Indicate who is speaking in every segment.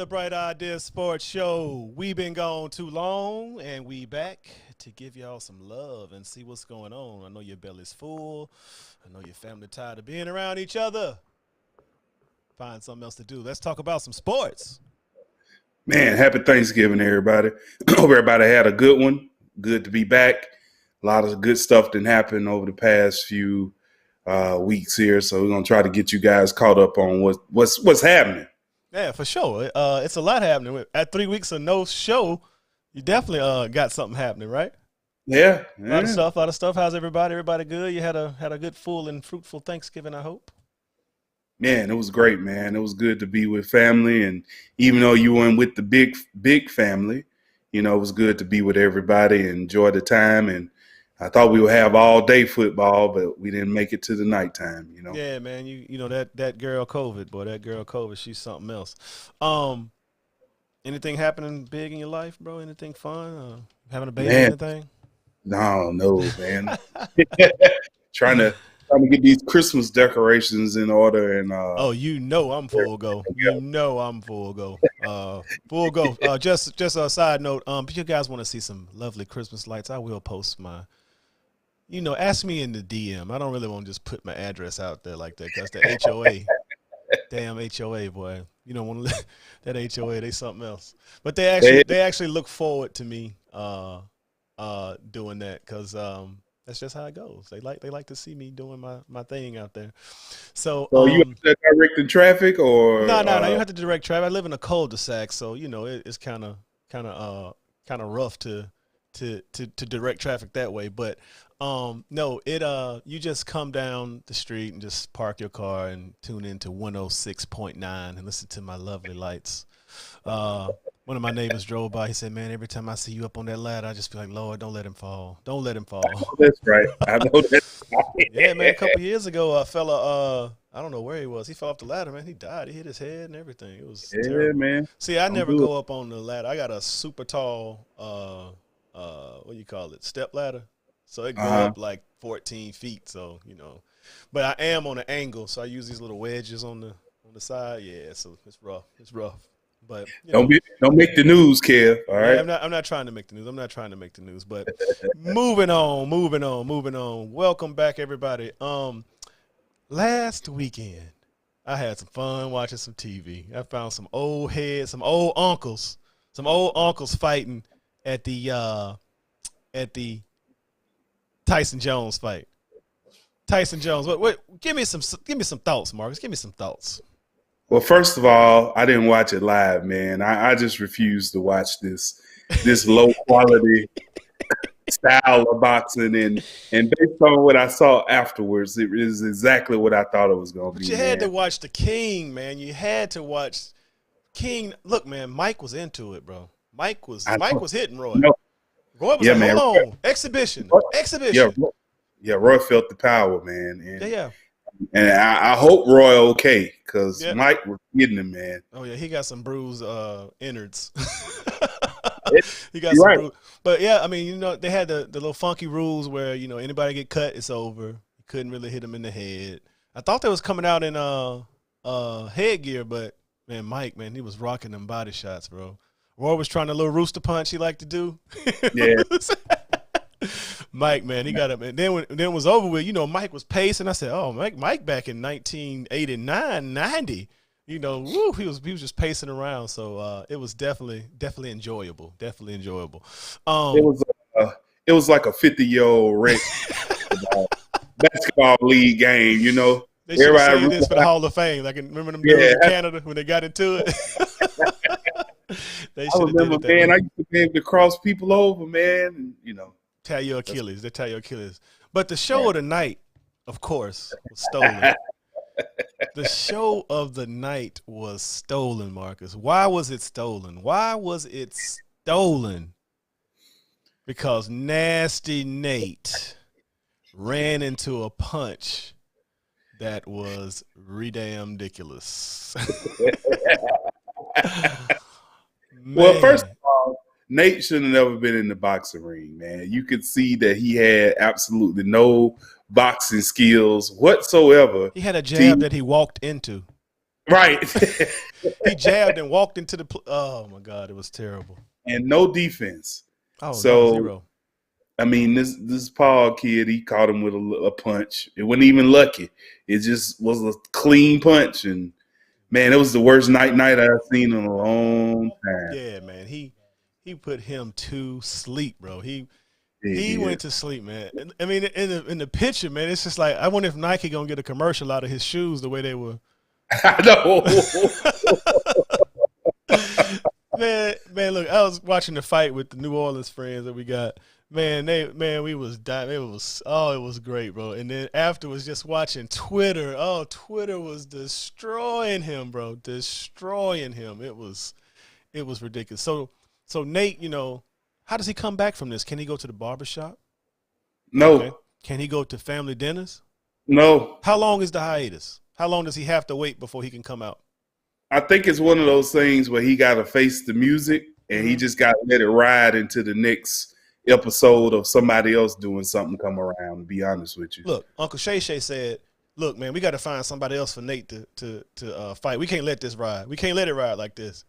Speaker 1: Bright Idea Sports Show. We been gone too long, and we back to give y'all some love and see what's going on. I know your belly's full. I know your family tired of being around each other. Find something else to do. Let's talk about some sports.
Speaker 2: Man, happy Thanksgiving, everybody. Hope everybody had a good one. Good to be back. A lot of good stuff didn't happen over the past few weeks here, so we're gonna try to get you guys caught up on what's happening.
Speaker 1: Yeah, for sure. It's a lot happening. At 3 weeks of no show, you definitely got something happening, right?
Speaker 2: Yeah,
Speaker 1: A lot of stuff. A lot of stuff. How's everybody? Everybody good? You had a good, full and fruitful Thanksgiving, I hope.
Speaker 2: Man, it was great, man. It was good to be with family, and even though you weren't with the big family, it was good to be with everybody and enjoy the time. And I thought we would have all day football, but we didn't make it to the nighttime.
Speaker 1: Yeah, man. You know that girl COVID, boy. That girl COVID, she's something else. Anything happening big in your life, bro? Anything fun? Having a baby?
Speaker 2: Man,
Speaker 1: Anything?
Speaker 2: no, man. trying to get these Christmas decorations in order, and
Speaker 1: Oh, I'm full go. I'm full go. Full go. Just a side note. If you guys want to see some lovely Christmas lights, I will post my. Ask me in the DM. I don't really want to just put my address out there like that because the HOA, damn HOA, boy. You don't want to that HOA. They something else. But they actually look forward to me doing that because that's just how it goes. They like to see me doing my thing out there. So
Speaker 2: you have to direct the traffic, or
Speaker 1: no. You have to direct traffic. I live in a cul-de-sac, so it's kind of rough to direct traffic that way. But no, you just come down the street and just park your car and tune into 106.9 and listen to my lovely lights. One of my neighbors drove by. He said, "Man, every time I see you up on that ladder, I just feel like, Lord, don't let him fall. Don't let him fall."
Speaker 2: That's right. I know that's right.
Speaker 1: Yeah, man. A couple years ago, a fella, I don't know where he was. He fell off the ladder, man. He died. He hit his head and everything. It was terrible.
Speaker 2: Man.
Speaker 1: See, I never go up on the ladder. I got a super tall, what do you call it, step ladder. So it go up like 14 feet. So but I am on an angle, so I use these little wedges on the side. Yeah, so it's rough. It's rough. But
Speaker 2: don't make the news, Kev. All right.
Speaker 1: Yeah, I'm not trying to make the news. But moving on. Welcome back, everybody. Last weekend I had some fun watching some TV. I found some old heads, some old uncles fighting at the Tyson Jones fight. Tyson Jones. What? Give me some thoughts, Marcus. Give me some thoughts.
Speaker 2: Well, first of all, I didn't watch it live, man. I just refused to watch this low quality style of boxing, and based on what I saw afterwards, it is exactly what I thought it was going to be.
Speaker 1: But you had to watch the King, man. You had to watch King. Look, man, Mike was into it, bro. Mike was hitting Roy. Roy was hold on, exhibition.
Speaker 2: Yeah, Roy felt the power, man.
Speaker 1: Yeah.
Speaker 2: And I hope Roy okay, because Mike was getting him, man.
Speaker 1: Oh yeah, he got some bruised innards. He got
Speaker 2: some
Speaker 1: right. bruise. But yeah, I mean, they had the little funky rules where anybody get cut, it's over. You couldn't really hit him in the head. I thought they was coming out in headgear, but man, Mike, man, he was rocking them body shots, bro. Roy was trying a little rooster punch he liked to do.
Speaker 2: Yeah.
Speaker 1: Mike, man, he got him. And then when it was over with, Mike was pacing. I said, "Oh, Mike back in 1989, 90, he was just pacing around." So it was definitely enjoyable. Definitely enjoyable.
Speaker 2: It was like a 50-year-old rec basketball league game,
Speaker 1: They should have saved this for the Hall of Fame. I can remember them dudes in Canada when they got into it.
Speaker 2: I remember, man. I used to be able to cross people over, man, and
Speaker 1: tear your Achilles. They tear your Achilles. But the show of the night, of course, was stolen. The show of the night was stolen, Marcus. Why was it stolen? Because Nasty Nate ran into a punch that was redamn ridiculous.
Speaker 2: Well, first of all, Nate should have never been in the boxing ring, man. You could see that he had absolutely no boxing skills whatsoever.
Speaker 1: He had a jab that he walked into.
Speaker 2: Right.
Speaker 1: he jabbed and walked into the. Oh my God, it was terrible.
Speaker 2: and no defense.
Speaker 1: Oh no,
Speaker 2: So
Speaker 1: zero.
Speaker 2: I mean, this Paul kid, he caught him with a punch. It wasn't even lucky. It just was a clean punch, and man, it was the worst night I've seen in a long time.
Speaker 1: Yeah, man. He put him to sleep, bro.
Speaker 2: He
Speaker 1: He
Speaker 2: did.
Speaker 1: went to sleep, man. I mean, in the picture, man, it's just like I wonder if Nike gonna get a commercial out of his shoes the way they were.
Speaker 2: I know.
Speaker 1: Man, look, I was watching the fight with the New Orleans friends that we got. We was dying. It was great, bro. And then afterwards, just watching Twitter. Oh, Twitter was destroying him, bro, destroying him. It was ridiculous. So Nate, how does he come back from this? Can he go to the barbershop? Okay.
Speaker 2: No,
Speaker 1: Can he go to family dinners?
Speaker 2: no.
Speaker 1: How long is the hiatus? How long does he have to wait before he can come out?
Speaker 2: I think it's one of those things where he got to face the music and he
Speaker 1: Mhm.
Speaker 2: just got to let it ride into the next episode of somebody else doing something come around, to be honest with you.
Speaker 1: Look, Uncle Shay Shay said, "Look, man, we got to find somebody else for Nate to fight. We can't let this ride. We can't let it ride like this,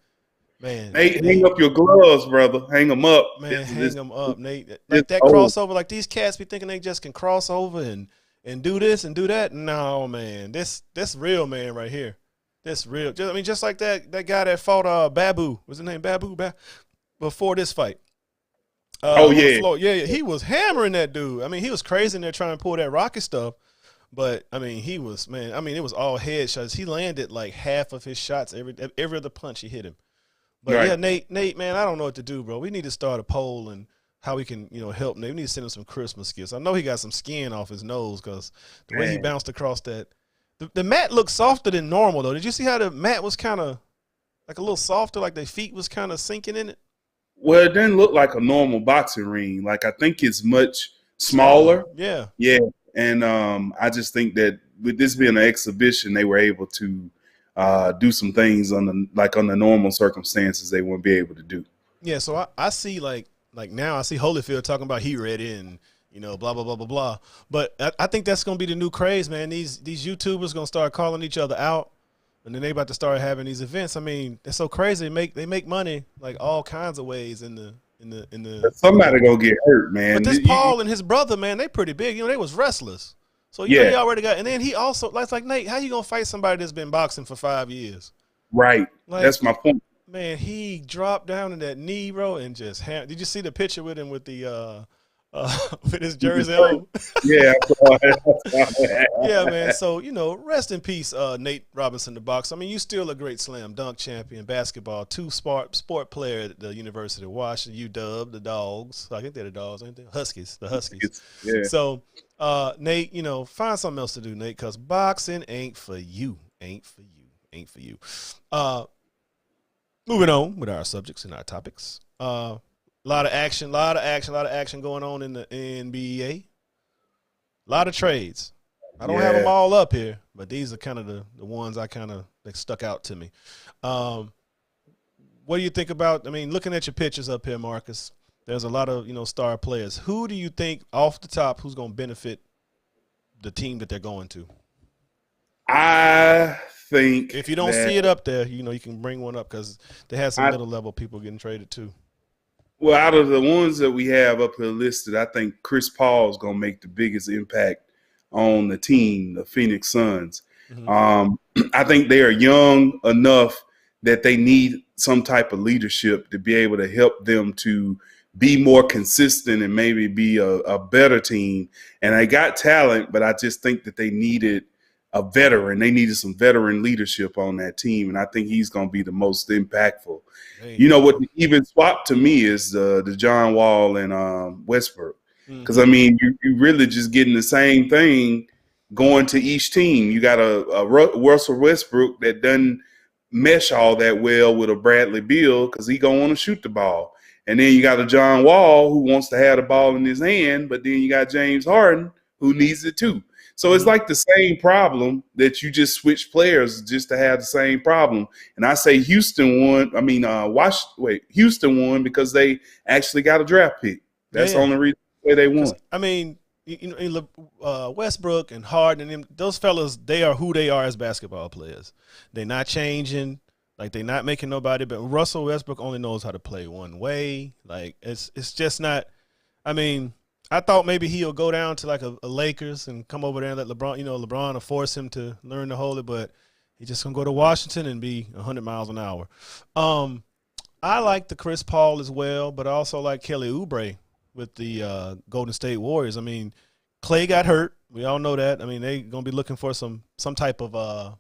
Speaker 1: man.
Speaker 2: Hey, hang
Speaker 1: Nate,
Speaker 2: up your gloves, brother. Hang them up.
Speaker 1: man, hang them up, Nate. Like
Speaker 2: It's
Speaker 1: that
Speaker 2: old.
Speaker 1: crossover, like these cats be thinking they just can cross over and do this and do that. No, man, this real man right here. This real. Just like that guy that fought Babu. What's his name? Babu. Before this fight.
Speaker 2: Oh
Speaker 1: On the
Speaker 2: yeah,
Speaker 1: floor. Yeah, he was hammering that dude. I mean, he was crazy in there trying to pull that rocket stuff. But I mean, he was, man. I mean, it was all headshots. He landed like half of his shots every other punch he hit him. But
Speaker 2: right.
Speaker 1: yeah, Nate, man, I don't know what to do, bro. We need to start a poll and how we can, help Nate. We need to send him some Christmas gifts. I know he got some skin off his nose because the way he
Speaker 2: Man.
Speaker 1: bounced across that. The mat looked softer than normal though. Did you see how the mat was kind of like a little softer, like the feet was kind of sinking in it?
Speaker 2: Well, it didn't look like a normal boxing ring. Like I think it's much smaller.
Speaker 1: Yeah.
Speaker 2: Yeah, and I just think that with this being an exhibition, they were able to do some things under normal circumstances they wouldn't be able to do.
Speaker 1: Yeah, so I see like now I see Holyfield talking about he ready and blah blah blah blah blah. But I think that's gonna be the new craze, man. These YouTubers gonna start calling each other out, and then they about to start having these events. I mean, it's so crazy. They make money like all kinds of ways in the.
Speaker 2: But somebody gonna get hurt, man.
Speaker 1: But this Paul and his brother, man, they pretty big. They was wrestlers, so
Speaker 2: Yeah.
Speaker 1: they already got. And then he also like Nate. How you gonna fight somebody that's been boxing for 5 years?
Speaker 2: Right.
Speaker 1: Like,
Speaker 2: That's my point.
Speaker 1: man, he dropped down in that knee, bro, and just did you see the picture with him with the with his jersey on?
Speaker 2: Yeah. I saw it.
Speaker 1: Yeah, man. So, rest in peace, Nate Robinson, the boxer. I mean, you still a great slam dunk champion, basketball, sport player at the University of Washington, UW, the Dogs. I think they're the Dogs, ain't they? The Huskies.
Speaker 2: Yeah.
Speaker 1: So, Nate, find something else to do, Nate, because boxing ain't for you. Ain't for you. Ain't for you. Moving on with our subjects and our topics. A lot of action going on in the NBA. A lot of trades. I don't have them all up here, but these are kind of the ones that stuck out to me. What do you think about, looking at your pictures up here, Marcus, there's a lot of, star players. Who do you think off the top who's going to benefit the team that they're going to?
Speaker 2: I think
Speaker 1: If you don't see it up there, you can bring one up because they have some middle level people getting traded too.
Speaker 2: Well, out of the ones that we have up here listed, I think Chris Paul is going to make the biggest impact on the team, the Phoenix Suns.
Speaker 1: Mm-hmm.
Speaker 2: I think they are young enough that they need some type of leadership to be able to help them to be more consistent and maybe be a better team. And they got talent, but I just think that they needed a veteran. They needed some veteran leadership on that team, and I think he's going to be the most impactful. What the even swap to me is the John Wall and Westbrook. Because, you really just getting the same thing going to each team. You got a Russell Westbrook that doesn't mesh all that well with a Bradley Beal because he going to want to shoot the ball. And then you got a John Wall who wants to have the ball in his hand, but then you got James Harden who needs it too. So it's like the same problem that you just switch players just to have the same problem. And I say Houston won. Houston won because they actually got a draft pick. That's the only reason they won.
Speaker 1: Westbrook and Harden and those fellas, they are who they are as basketball players. They're not changing. Like they not making nobody, but Russell Westbrook only knows how to play one way. Like it's just not. I mean, I thought maybe he'll go down to like a Lakers and come over there and let LeBron, LeBron will force him to learn to hold it, but he's just gonna go to Washington and be 100 miles an hour. I like the Chris Paul as well, but I also like Kelly Oubre with the Golden State Warriors. I mean, Clay got hurt. We all know that. I mean, they're gonna be looking for some type of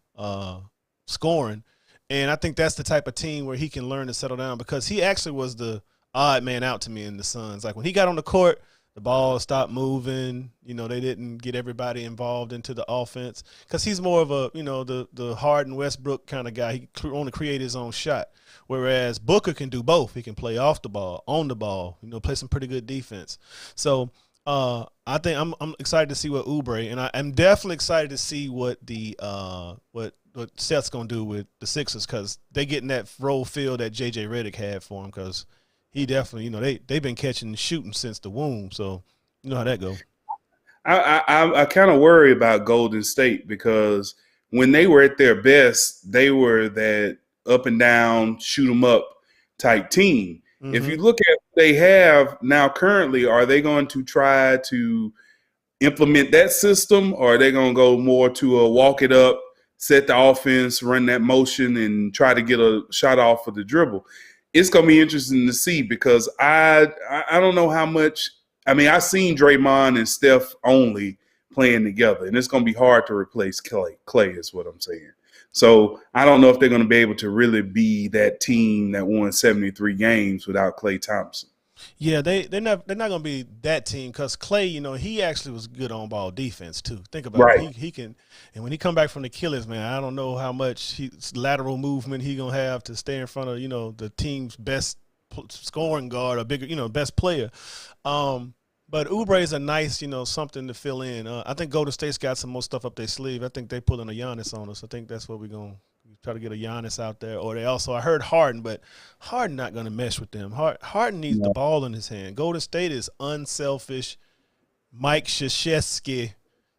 Speaker 1: scoring, and I think that's the type of team where he can learn to settle down because he actually was the odd man out to me in the Suns. Like when he got on the court, the ball stopped moving. They didn't get everybody involved into the offense because he's more of a, the Harden Westbrook kind of guy. He only create his own shot, whereas Booker can do both. He can play off the ball, on the ball, play some pretty good defense. So I think I'm excited to see what Oubre, and I'm definitely excited to see what the what Seth's gonna do with the Sixers because they getting that role feel that JJ Redick had for him because he definitely, they've been catching and shooting since the womb. So you know how that goes.
Speaker 2: I kind of worry about Golden State because when they were at their best, they were that up and down, shoot 'em up type team. Mm-hmm. If you look at what they have now currently, are they going to try to implement that system or are they going to go more to a walk it up, set the offense, run that motion, and try to get a shot off of the dribble? It's going to be interesting to see because I don't know how much – I mean, I've seen Draymond and Steph only playing together, and it's going to be hard to replace Clay. Clay is what I'm saying. So I don't know if they're going to be able to really be that team that won 73 games without Klay Thompson.
Speaker 1: Yeah, they're not going to be that team because Clay, he actually was good on ball defense too. Think about it. He can, and when he come back from the Achilles, man, I don't know how much lateral movement he gonna have to stay in front of the team's best scoring guard or bigger, best player. But Oubre is a nice, something to fill in. I think Golden State's got some more stuff up their sleeve. I think they pulling a Giannis on us. I think that's what we're gonna try to get a Giannis out there. Or I heard Harden, but Harden not going to mesh with them. Harden needs the ball in his hand. Golden State is unselfish, Mike Krzyzewski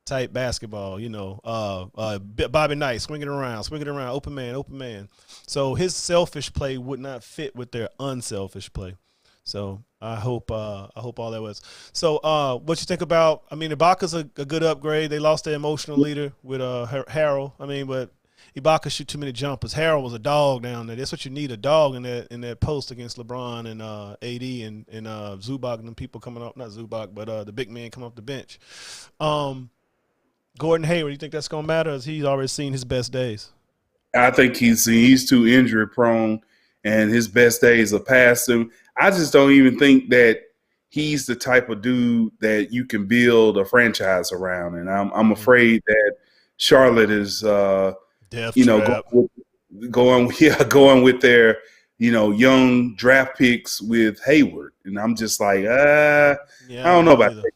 Speaker 1: type basketball, Bobby Knight, swing it around, open man. So his selfish play would not fit with their unselfish play. So I hope all that was. So what you think about, Ibaka's a good upgrade. They lost their emotional leader with Harrell. But Ibaka shoot too many jumpers. Harrell was a dog down there. That's what you need, a dog in that post against LeBron and AD and Zubac and them people coming up. Not Zubac, but the big man coming off the bench. Gordon Hayward, you think that's going to matter? Or has he already seen his best days?
Speaker 2: I think he's too injury prone and his best days are past him. I just don't even think that he's the type of dude that you can build a franchise around. And I'm afraid that Charlotte is going with their young draft picks with Hayward, and I'm just like, I don't know about that guy.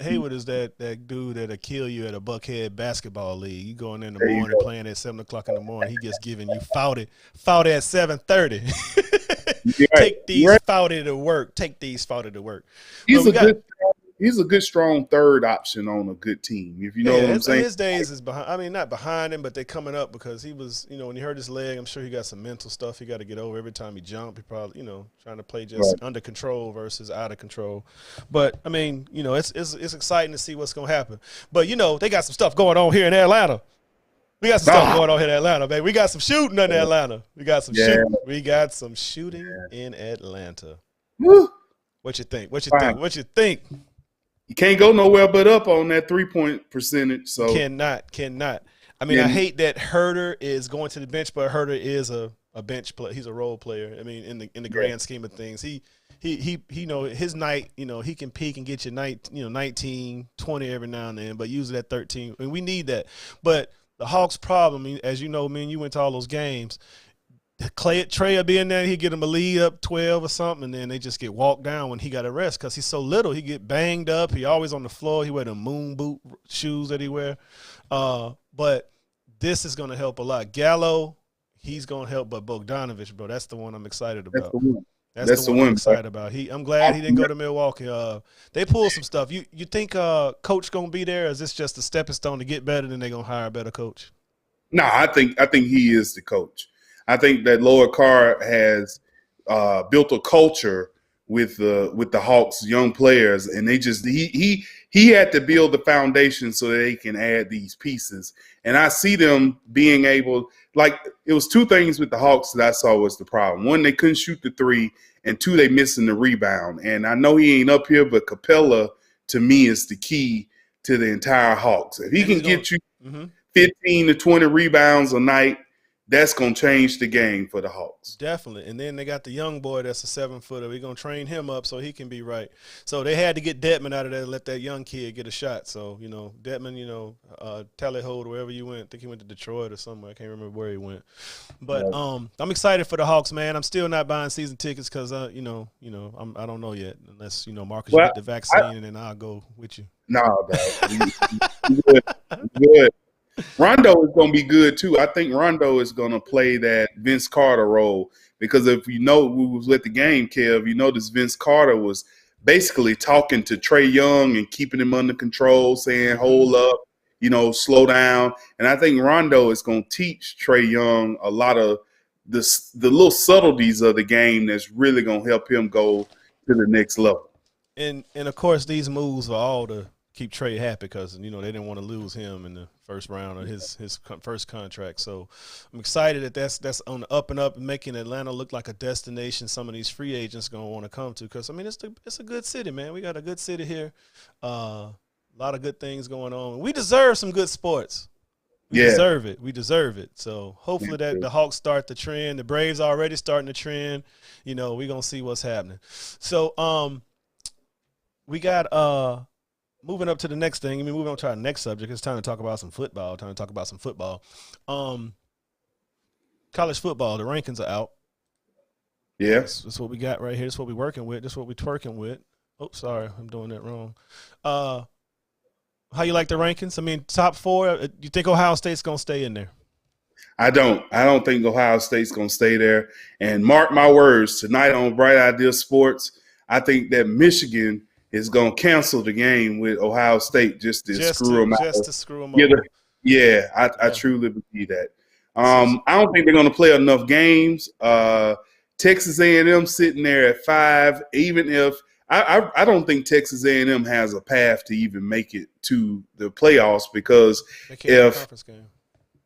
Speaker 1: Hayward is that dude that'll kill you at a Buckhead basketball league. You go in there in the morning playing at 7:00 in the morning. He just giving you fouled at 7:30. Take these fouled to work.
Speaker 2: He's a good, strong third option on a good team, if you know what I'm saying.
Speaker 1: His days is behind. Not behind him, but they're coming up because he was, when he hurt his leg, I'm sure he got some mental stuff he got to get over every time he jumped. He probably, trying to play just under control versus out of control. But, it's exciting to see what's going to happen. But, they got some stuff going on here in Atlanta. We got some stuff going on here in Atlanta, baby. We got some shooting in Atlanta. We got some shooting. We got some shooting in Atlanta.
Speaker 2: Woo.
Speaker 1: What you think? What you think?
Speaker 2: You can't go nowhere but up on that 3-point percentage. So
Speaker 1: cannot. I hate that Herter is going to the bench, but Herter is a bench player. He's a role player. In the grand scheme of things, he his night, he can peak and get you 19, 20 every now and then, but usually at 13. We need that. But the Hawks' problem, as you know, you went to all those games. Trey will be in there, he'd get him a lead up 12 or something, and then they just get walked down when he got a rest because he's so little. He get banged up. He always on the floor. He wear the moon boot shoes that he wear. But this is going to help a lot. Gallo, he's going to help, but Bogdanovich, bro, that's the one I'm excited about. That's the one I'm excited about. I'm glad he didn't go to Milwaukee. They pulled some stuff. You think Coach going to be there, or is this just a stepping stone to get better, then they're going to hire a better coach?
Speaker 2: No, I think he is the coach. I think that Lloyd Carr has built a culture with the Hawks young players, and they just he had to build the foundation so that they can add these pieces. And I see them being able, like, it was two things with the Hawks that I saw was the problem. One, they couldn't shoot the three, and two, they missing the rebound. And I know he ain't up here, but Capella to me is the key to the entire Hawks. If he can get you 15 to 20 rebounds a night, that's going to change the game for the Hawks.
Speaker 1: Definitely. And then they got the young boy that's a 7-footer. We're going to train him up so he can be right. So they had to get Detman out of there and let that young kid get a shot. So, Detman, Tally Hold, wherever you went. I think he went to Detroit or somewhere. I can't remember where he went. But I'm excited for the Hawks, man. I'm still not buying season tickets because, I don't know yet. Unless, Marcus, you get the vaccine, and then I'll go with you.
Speaker 2: No, good. Rondo is going to be good too. I think Rondo is going to play that Vince Carter role because if we was at the game, Kev, this Vince Carter was basically talking to Trae Young and keeping him under control, saying, hold up, slow down. And I think Rondo is going to teach Trae Young a lot of the little subtleties of the game that's really going to help him go to the next level.
Speaker 1: And of course, these moves are all to keep Trae happy because, they didn't want to lose him in the first round of his first contract. So I'm excited that that's on the up and up and making Atlanta look like a destination some of these free agents going to want to come to because, it's a good city, man. We got a good city here. A lot of good things going on. We deserve some good sports. We deserve it. We deserve it. So hopefully that the Hawks start the trend. The Braves are already starting the trend. We're going to see what's happening. So we got moving up to the next thing. Moving on to our next subject. It's time to talk about some football. College football. The rankings are out.
Speaker 2: Yeah.
Speaker 1: That's what we got right here. That's what we're working with. That's what we're twerking with. Oh, sorry. I'm doing that wrong. How you like the rankings? Top 4. You think Ohio State's going to stay in there?
Speaker 2: I don't think Ohio State's going to stay there. And mark my words, tonight on Bright Idea Sports, I think that Michigan is going to cancel the game with Ohio State just to screw them out.
Speaker 1: Just to screw them over.
Speaker 2: Yeah, I truly believe that. I don't think they're going to play enough games. Texas A&M sitting there at 5, even if I don't think Texas A&M has a path to even make it to the playoffs because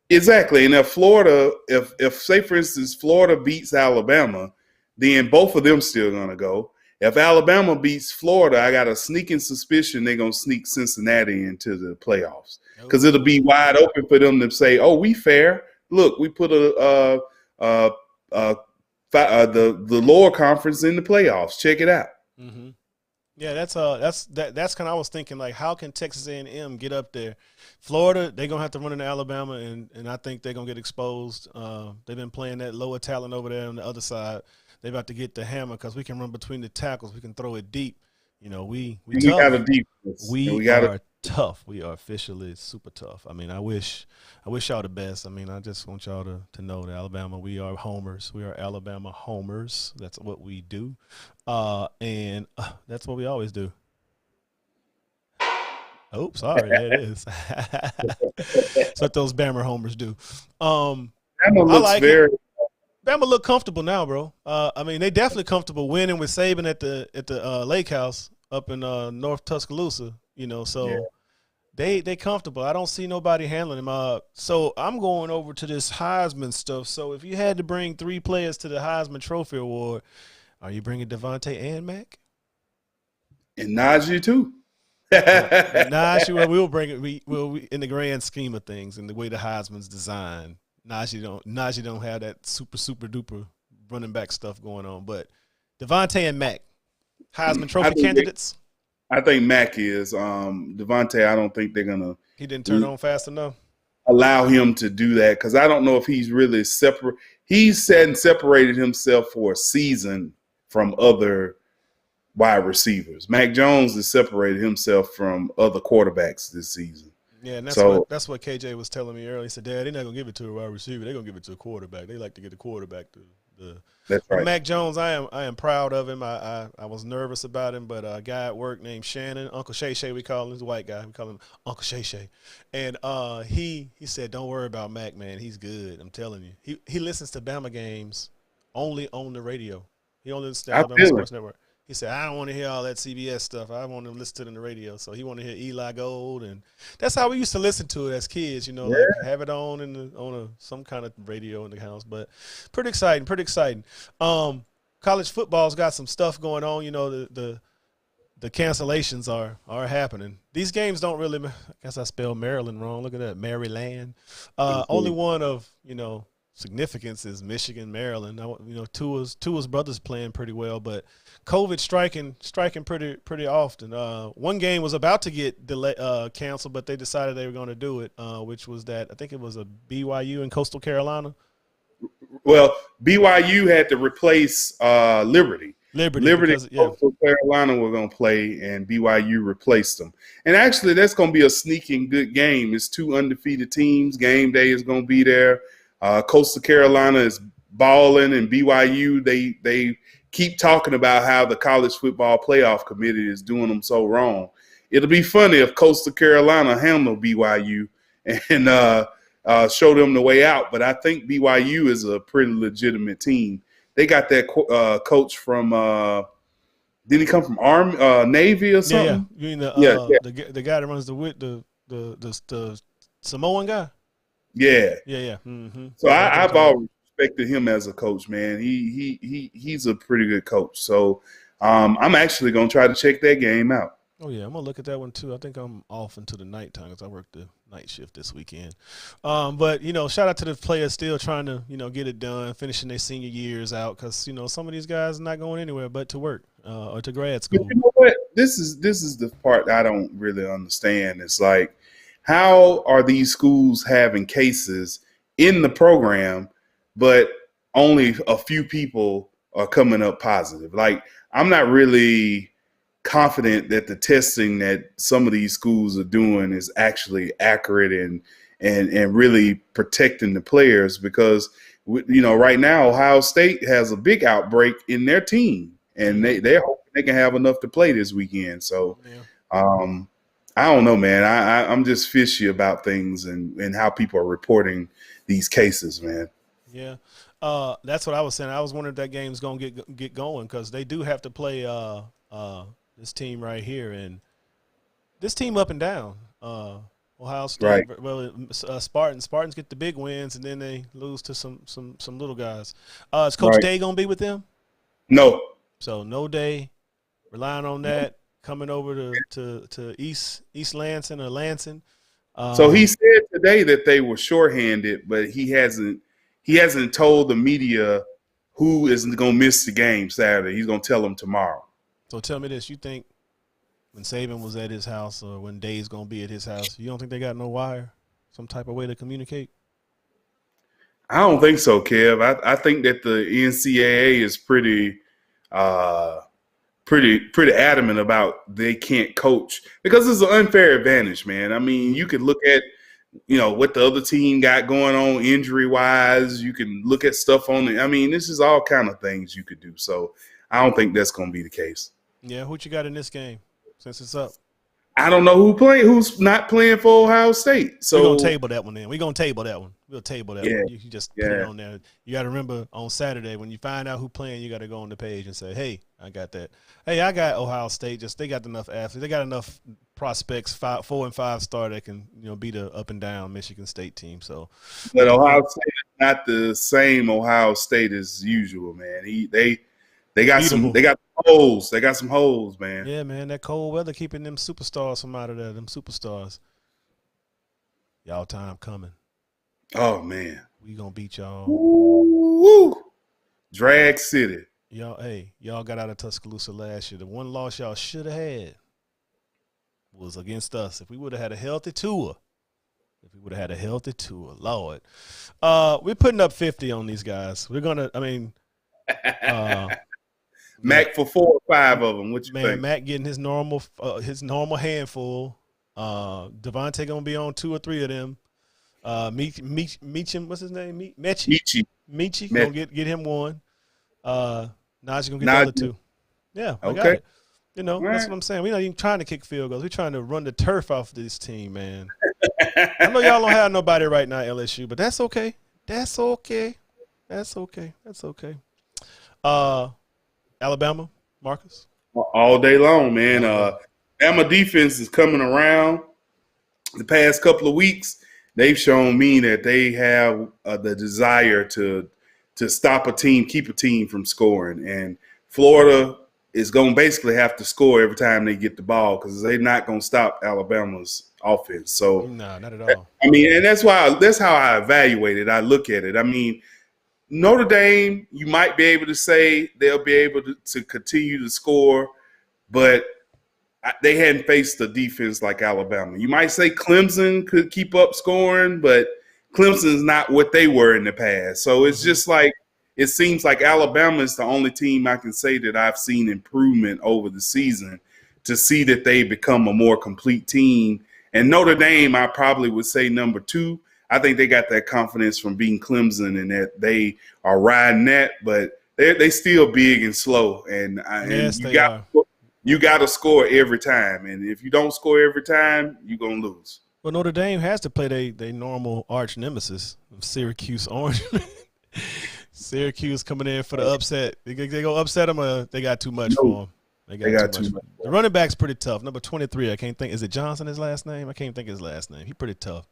Speaker 2: exactly, and if Florida, if say for instance Florida beats Alabama, then both of them still going to go. If Alabama beats Florida, I got a sneaking suspicion they're going to sneak Cincinnati into the playoffs because it'll be wide open for them to say, "Oh, we fair. Look, we put the lower conference in the playoffs. Check it out."
Speaker 1: Mm-hmm. Yeah, that's kind of I was thinking like, how can Texas A&M get up there? Florida, they're gonna have to run into Alabama, and I think they're gonna get exposed. They've been playing that lower talent over there on the other side. They're about to get the hammer because we can run between the tackles. We can throw it deep. We tough.
Speaker 2: Got a defense.
Speaker 1: We are tough. We are officially super tough. I wish y'all the best. I just want y'all to know that Alabama, we are homers. We are Alabama homers. That's what we do. And that's what we always do. Oh, sorry. There it is. That's what those Bama homers do.
Speaker 2: Bama looks
Speaker 1: Bama look comfortable now, bro. They definitely comfortable winning with Saban at the Lake House up in North Tuscaloosa. They comfortable. I don't see nobody handling them. So I'm going over to this Heisman stuff. So if you had to bring 3 players to the Heisman Trophy Award, are you bringing Devontae and Mac?
Speaker 2: And Najee too.
Speaker 1: Najee, we'll bring it. We in the grand scheme of things and the way the Heisman's designed. Najee don't have that super duper running back stuff going on, but Devontae and Mac, Heisman Trophy candidates.
Speaker 2: I think Mac is. Devontae, I don't think they're gonna.
Speaker 1: He didn't turn on fast enough.
Speaker 2: Allow him to do that because I don't know if he's really separate. He's said and separated himself for a season from other wide receivers. Mac Jones has separated himself from other quarterbacks this season.
Speaker 1: Yeah, and that's what KJ was telling me earlier. He said, "Dad, they're not gonna give it to a wide receiver. They're gonna give it to a quarterback. They like to get a quarterback to
Speaker 2: That's
Speaker 1: But
Speaker 2: right.
Speaker 1: Mac Jones, I am proud of him. I was nervous about him, but a guy at work named Shannon, Uncle Shay Shay, we call him. He's a white guy. We call him Uncle Shay Shay. And he said, don't worry about Mac, man. He's good. I'm telling you. He listens to Bama games only on the radio. He only listens to
Speaker 2: I
Speaker 1: Alabama
Speaker 2: feel it.
Speaker 1: Sports Network. He said, I don't want to hear all that CBS stuff. I want to listen to it on the radio. So he want to hear Eli Gold, and that's how we used to listen to it as kids. You know,
Speaker 2: Yeah.
Speaker 1: like have it on some kind of radio in the house. But pretty exciting, pretty exciting. College football's got some stuff going on. You know, the cancellations are happening. These games don't really. I guess I spelled Maryland wrong. Look at that, Maryland. Only one of significance is Michigan, Maryland. Tua's brothers playing pretty well, but COVID striking pretty often. One game was about to get canceled, but they decided they were going to do it, which was that I think it was a BYU in Coastal Carolina.
Speaker 2: Well, BYU had to replace Liberty. Liberty
Speaker 1: because, yeah.
Speaker 2: Coastal Carolina were going to play, and BYU replaced them. And actually, that's going to be a sneaking good game. It's two undefeated teams. Game day is going to be there. Coastal Carolina is balling, and BYU, they keep talking about how the College Football Playoff Committee is doing them so wrong. It'll be funny if Coastal Carolina handle BYU and show them the way out. But I think BYU is a pretty legitimate team. They got that coach from did he come from Navy or something?
Speaker 1: Yeah. You mean the guy that runs the Samoan guy?
Speaker 2: Yeah.
Speaker 1: Yeah. Mm-hmm.
Speaker 2: So I've always respected him as a coach, man. He's a pretty good coach. So I'm actually going to try to check that game out.
Speaker 1: Oh, yeah, I'm going to look at that one, too. I think I'm off until the nighttime because I work the night shift this weekend. But, shout out to the players still trying to, get it done, finishing their senior years out because, some of these guys are not going anywhere but to work or to grad school.
Speaker 2: But you know what? This is the part I don't really understand. It's like, how are these schools having cases in the program, but only a few people are coming up positive? Like, I'm not really confident that the testing that some of these schools are doing is actually accurate and really protecting the players because, right now Ohio State has a big outbreak in their team and they're hoping they can have enough to play this weekend. So, I don't know, man. I'm just fishy about things and how people are reporting these cases, man.
Speaker 1: Yeah. That's what I was saying. I was wondering if that game's going to get going because they do have to play this team right here, and this team up and down. Ohio State, right. Well, Spartans get the big wins, and then they lose to some little guys. Is Coach Day gonna be with them?
Speaker 2: No.
Speaker 1: So no Day. Relying on that coming over to East Lansing or Lansing.
Speaker 2: So he said today that they were shorthanded, but he hasn't told the media who is gonna miss the game Saturday. He's gonna tell them tomorrow.
Speaker 1: So tell me this: you think when Saban was at his house, or when Day's gonna be at his house, you don't think they got no wire, some type of way to communicate?
Speaker 2: I don't think so, Kev. I think that the NCAA is pretty adamant about they can't coach because it's an unfair advantage, man. I mean, you could look at what the other team got going on injury wise. You can look at stuff on it. I mean, this is all kind of things you could do. So I don't think that's going to be the case.
Speaker 1: Yeah, what you got in this game since it's up?
Speaker 2: I don't know who's not playing for Ohio State. So
Speaker 1: we're going to table that one then. We're going to table that one. We'll table that one. You just put it on there. You got to remember on Saturday when you find out who's playing, you got to go on the page and say, hey, I got that. Hey, I got Ohio State. They got enough athletes. They got enough prospects, 4 and 5 star that can beat a up and down Michigan State team. So,
Speaker 2: but Ohio State is not the same Ohio State as usual, man. They got holes. They got some holes, man.
Speaker 1: Yeah, man. That cold weather keeping them superstars from out of there. Them superstars. Y'all time coming.
Speaker 2: Oh man,
Speaker 1: we gonna beat y'all.
Speaker 2: Woo! Drag City.
Speaker 1: Y'all got out of Tuscaloosa last year. The one loss y'all should have had was against us. If we would have had a healthy Tua. Lord. We're putting up 50 on these guys. We're gonna.
Speaker 2: Mac for 4 or 5 of them. What you think?
Speaker 1: Mac getting his normal handful. Devontae gonna be on 2 or 3 of them. Meacham, what's his name? Meechie gonna get him 1. Najee gonna get the other
Speaker 2: Najee.
Speaker 1: two. Yeah, I got
Speaker 2: Okay.
Speaker 1: it. You know,
Speaker 2: All
Speaker 1: that's
Speaker 2: right.
Speaker 1: what I'm saying. We're not even trying to kick field goals. We're trying to run the turf off this team, man. I know y'all don't have nobody right now, LSU, but that's okay. That's okay. That's okay. That's okay. Uh, Alabama, Marcus.
Speaker 2: All day long, man.
Speaker 1: All day.
Speaker 2: Bama defense is coming around. The past couple of weeks, they've shown me that they have the desire to stop a team, keep a team from scoring. And Florida is going to basically have to score every time they get the ball because they're not going to stop Alabama's offense. So,
Speaker 1: No, not at all.
Speaker 2: I mean, and that's how I evaluate it. I look at it. I mean, Notre Dame, you might be able to say they'll be able to continue to score, but they hadn't faced a defense like Alabama. You might say Clemson could keep up scoring, but Clemson's not what they were in the past. So it's just like it seems like Alabama is the only team I can say that I've seen improvement over the season to see that they become a more complete team. And Notre Dame, I probably would say number two. I think they got that confidence from beating Clemson and that they are riding that, but they still big and slow. And
Speaker 1: Yes,
Speaker 2: you
Speaker 1: they
Speaker 2: got
Speaker 1: are.
Speaker 2: you got to score every time, and if you don't score every time, you're gonna lose.
Speaker 1: Well, Notre Dame has to play they normal arch nemesis of Syracuse Orange. Syracuse coming in for the upset. They go upset them. They got too much for them.
Speaker 2: They got too much.
Speaker 1: The running back's pretty tough. Number 23, I can't think. Is it Johnson? His last name? I can't think his last name. He's pretty tough.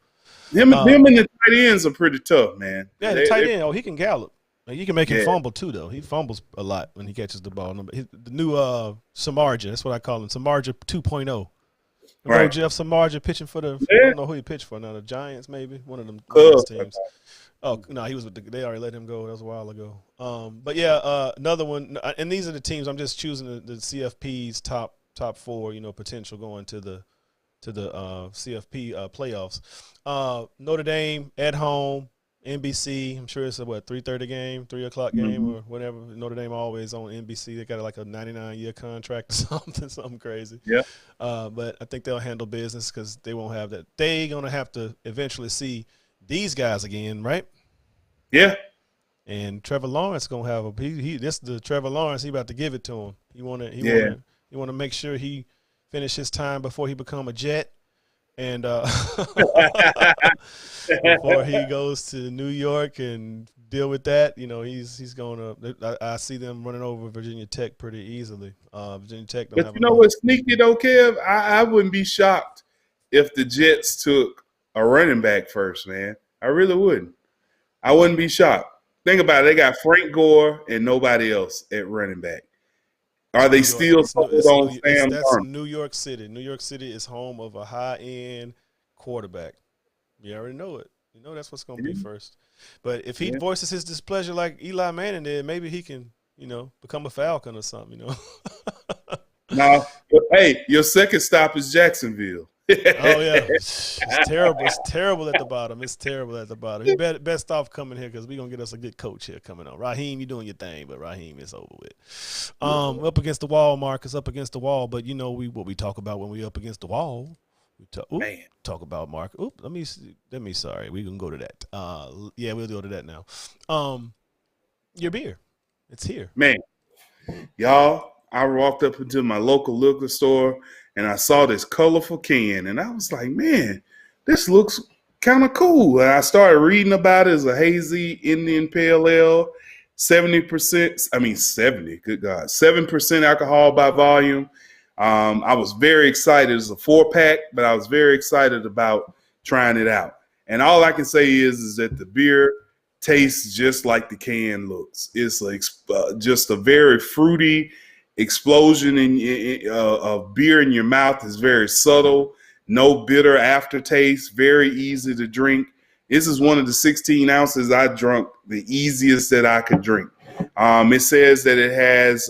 Speaker 2: Him and the tight ends are pretty tough, man.
Speaker 1: Yeah, the tight end. Oh, he can gallop. Like, you can make him fumble too, though. He fumbles a lot when he catches the ball. The new Samardzija, that's what I call him, Samardzija 2.0. Right. Jeff Samardzija pitching for I don't know who he pitched for now. The Giants, maybe one of them teams. Oh no, he was with they already let him go. That was a while ago. But yeah, another one. And these are the teams. I'm just choosing the CFP's top four. You know, potential going to the CFP playoffs. Notre Dame at home. NBC, I'm sure it's a 3:30 game, 3 o'clock game, or whatever. Notre Dame always on NBC. They got like a 99-year contract or something crazy.
Speaker 2: Yeah.
Speaker 1: But I think they'll handle business because they won't have that. They're gonna have to eventually see these guys again, right?
Speaker 2: Yeah.
Speaker 1: And Trevor Lawrence gonna have this is the Trevor Lawrence. He about to give it to him. He wanna make sure he finish his time before he become a Jet. And before he goes to New York and deal with that, you know, he's going to. I see them running over Virginia Tech pretty easily. Virginia Tech don't have.
Speaker 2: But you know what's sneaky though, Kev? I wouldn't be shocked if the Jets took a running back first, man. I really wouldn't. I wouldn't be shocked. Think about it. They got Frank Gore and nobody else at running back. Are they still sold on Sam
Speaker 1: That's
Speaker 2: Darnold?
Speaker 1: New York City. New York City is home of a high-end quarterback. You already know it. You know that's what's going to be first. But if he voices his displeasure like Eli Manning did, maybe he can, you know, become a Falcon or something, you know.
Speaker 2: Now, hey, your second stop is Jacksonville.
Speaker 1: Oh, yeah. It's terrible. It's terrible at the bottom. It's terrible at the bottom. You best off coming here because we're going to get us a good coach here coming on. Raheem, you're doing your thing, but Raheem is over with. Up against the wall, Marcus, up against the wall. But, you know, what we talk about when we up against the wall, we talk about Mark. Let me sorry. We can go to that. Yeah, we'll go to that now. Your beer. It's here.
Speaker 2: Man, y'all, I walked up into my local liquor store and I saw this colorful can, and I was like, man, this looks kind of cool. And I started reading about it as a hazy Indian Pale Ale, 70%, good God, 7% alcohol by volume. I was very excited. It's a 4-pack, but I was very excited about trying it out. And all I can say is that the beer tastes just like the can looks. It's like just a very fruity explosion of beer in your mouth. Is very subtle, no bitter aftertaste, very easy to drink. This is one of the 16 ounces I drunk, the easiest that I could drink. It says that it has